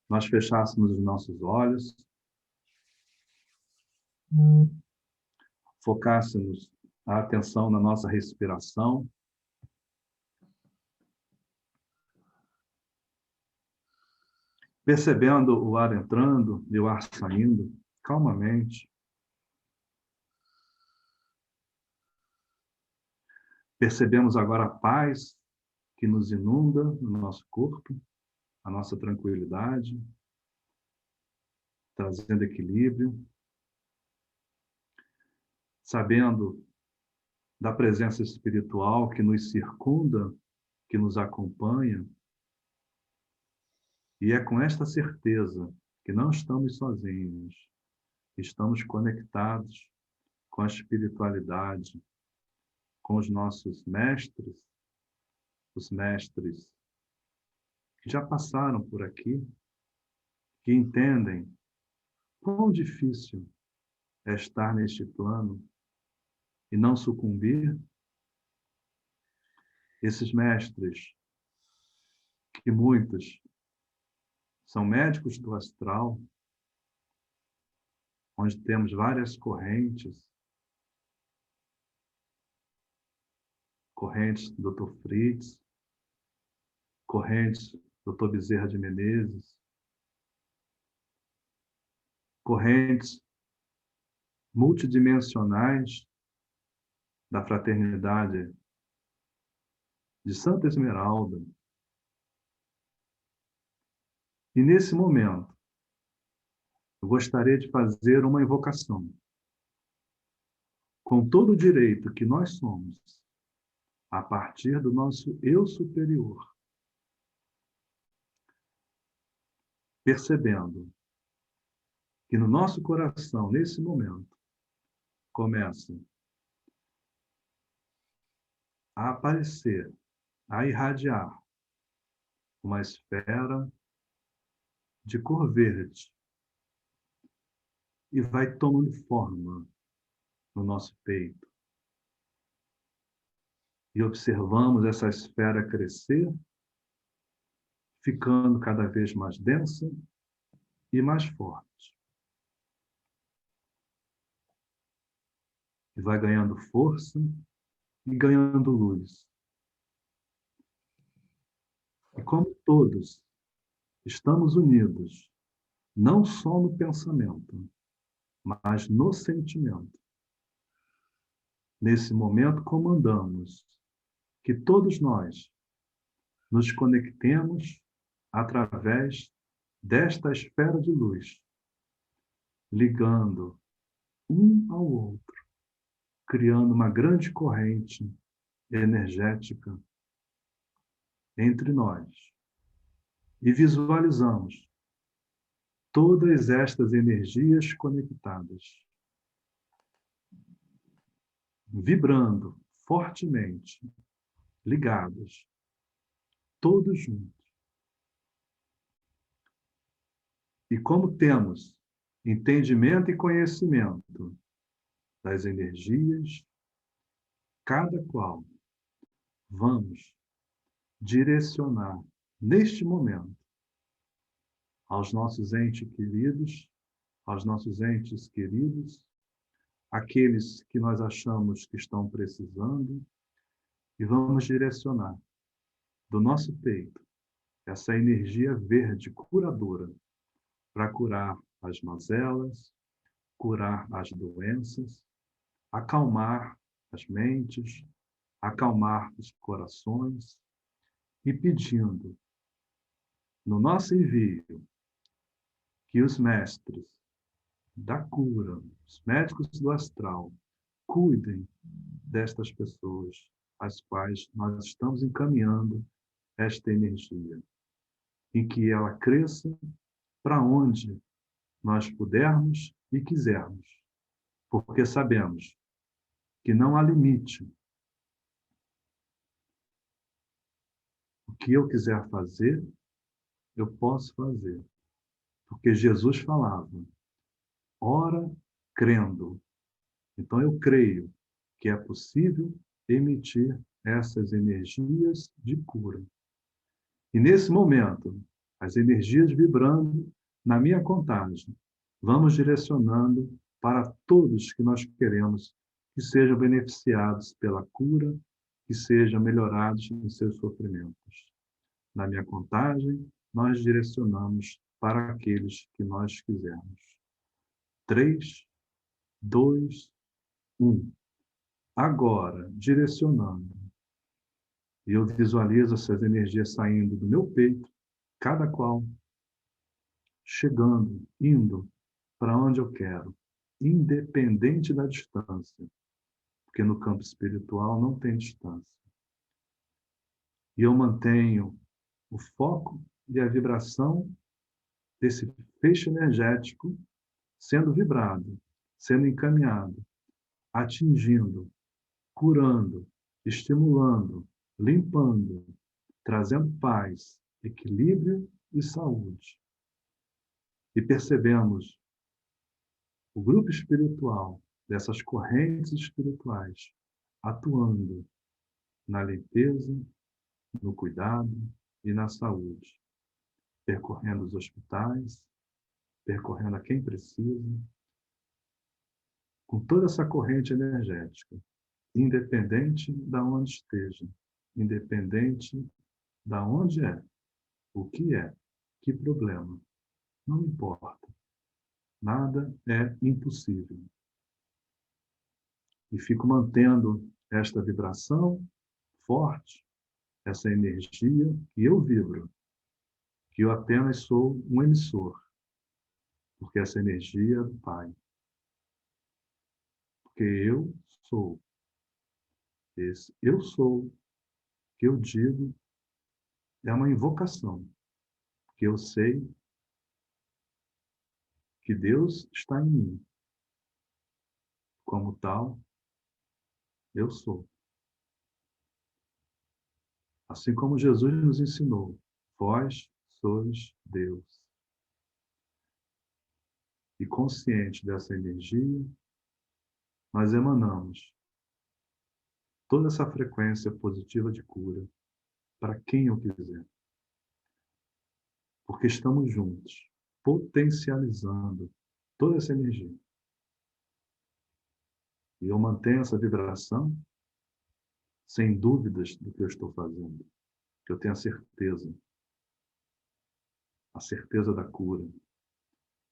nós fechássemos os nossos olhos, focássemos a atenção na nossa respiração, percebendo o ar entrando e o ar saindo, calmamente. Percebemos agora a paz que nos inunda no nosso corpo, a nossa tranquilidade, trazendo equilíbrio. Sabendo da presença espiritual que nos circunda, que nos acompanha. E é com esta certeza que não estamos sozinhos, estamos conectados com a espiritualidade, com os nossos mestres, os mestres que já passaram por aqui, que entendem quão difícil é estar neste plano e não sucumbir. Esses mestres, que muitos são médicos do astral, onde temos várias correntes do Dr. Fritz, correntes do Dr. Bezerra de Menezes, correntes multidimensionais da fraternidade de Santa Esmeralda. E nesse momento, eu gostaria de fazer uma invocação, com todo o direito que nós somos, a partir do nosso eu superior, percebendo que no nosso coração, nesse momento, começa a aparecer, a irradiar uma esfera de cor verde e vai tomando forma no nosso peito. E observamos essa esfera crescer, ficando cada vez mais densa e mais forte. E vai ganhando força e ganhando luz. E como todos estamos unidos, não só no pensamento, mas no sentimento. Nesse momento, comandamos que todos nós nos conectemos através desta esfera de luz, ligando um ao outro, criando uma grande corrente energética entre nós. E visualizamos todas estas energias conectadas, vibrando fortemente, ligadas, todos juntos. E como temos entendimento e conhecimento das energias, cada qual vamos direcionar neste momento aos nossos entes queridos, aqueles que nós achamos que estão precisando, e vamos direcionar do nosso peito essa energia verde curadora para curar as mazelas, curar as doenças, acalmar as mentes, acalmar os corações e pedindo no nosso envio que os mestres da cura, os médicos do astral, cuidem destas pessoas às quais nós estamos encaminhando esta energia, e que ela cresça para onde nós pudermos e quisermos, porque sabemos que não há limite. O que eu quiser fazer, eu posso fazer, porque Jesus falava, ora crendo. Então eu creio que é possível emitir essas energias de cura. E nesse momento, as energias vibrando na minha contagem, vamos direcionando para todos que nós queremos que sejam beneficiados pela cura, que sejam melhorados em seus sofrimentos. Na minha contagem, nós direcionamos para aqueles que nós quisermos. 3, 2, 1. Agora, direcionando. E eu visualizo essas energias saindo do meu peito, cada qual chegando, indo para onde eu quero, independente da distância, porque no campo espiritual não tem distância. E eu mantenho o foco e a vibração desse feixe energético sendo vibrado, sendo encaminhado atingindo, curando, estimulando, limpando, trazendo paz, equilíbrio e saúde. E percebemos o grupo espiritual dessas correntes espirituais atuando na limpeza, no cuidado e na saúde, percorrendo os hospitais, percorrendo a quem precisa, com toda essa corrente energética, independente de onde esteja, independente de onde é, o que é, que problema, não importa. Nada é impossível. E fico mantendo esta vibração forte, essa energia que eu vibro, que eu apenas sou um emissor, porque essa energia é do Pai. Porque eu sou. Esse eu sou que eu digo é uma invocação, que eu sei que Deus está em mim. Como tal, eu sou. Assim como Jesus nos ensinou, vós sois Deus. E consciente dessa energia, nós emanamos toda essa frequência positiva de cura para quem eu quiser. Porque estamos juntos, potencializando toda essa energia. E eu mantenho essa vibração sem dúvidas do que eu estou fazendo. Que eu tenho a certeza da cura.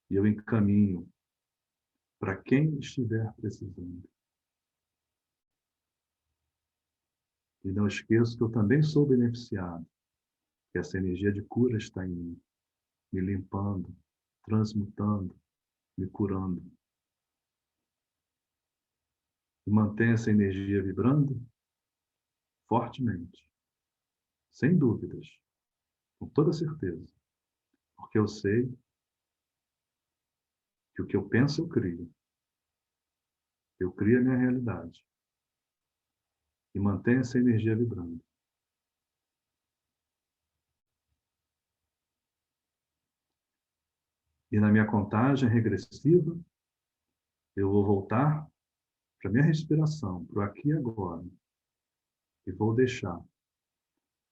E eu encaminho para quem estiver precisando. E não esqueço que eu também sou beneficiado, que essa energia de cura está em mim, me limpando, transmutando, me curando. E mantenho essa energia vibrando fortemente, sem dúvidas, com toda certeza, porque eu sei que o que eu penso eu crio. Eu crio a minha realidade. E mantenho essa energia vibrando. E na minha contagem regressiva, eu vou voltar para a minha respiração, para o aqui e agora. E vou deixar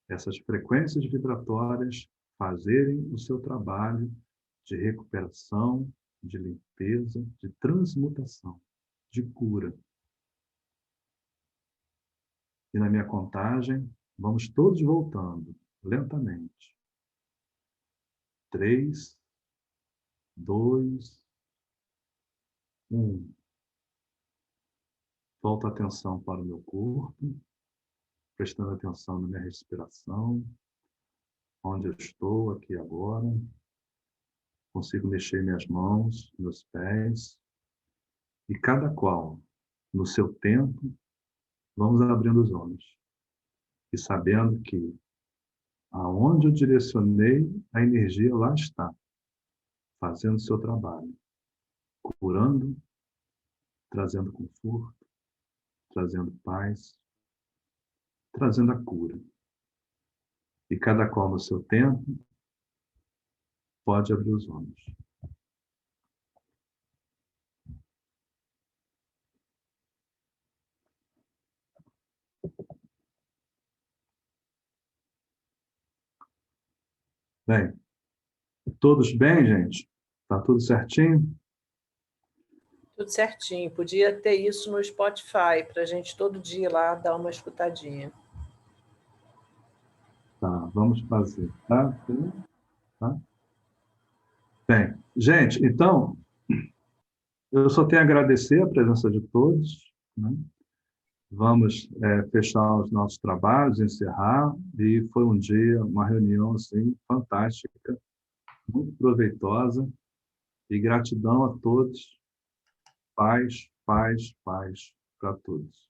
essas frequências vibratórias fazerem o seu trabalho de recuperação, de limpeza, de transmutação, de cura. E na minha contagem, vamos todos voltando, lentamente. 3, 2, 1. Volto a atenção para o meu corpo, prestando atenção na minha respiração, onde eu estou aqui agora. Consigo mexer minhas mãos, meus pés. E cada qual, no seu tempo, vamos abrindo os olhos. E sabendo que aonde eu direcionei, a energia lá está, fazendo o seu trabalho, curando, trazendo conforto, trazendo paz, trazendo a cura. E cada qual no seu tempo pode abrir os olhos. Bem, todos bem, gente? Tá tudo certinho? Tudo certinho. Podia ter isso no Spotify, para a gente todo dia ir lá dar uma escutadinha. Tá, vamos fazer, tá? Tá? Bem, gente, então, eu só tenho a agradecer a presença de todos, né? Vamos fechar os nossos trabalhos, encerrar, e foi um dia, uma reunião assim, fantástica, muito proveitosa, e gratidão a todos, paz, paz, paz para todos.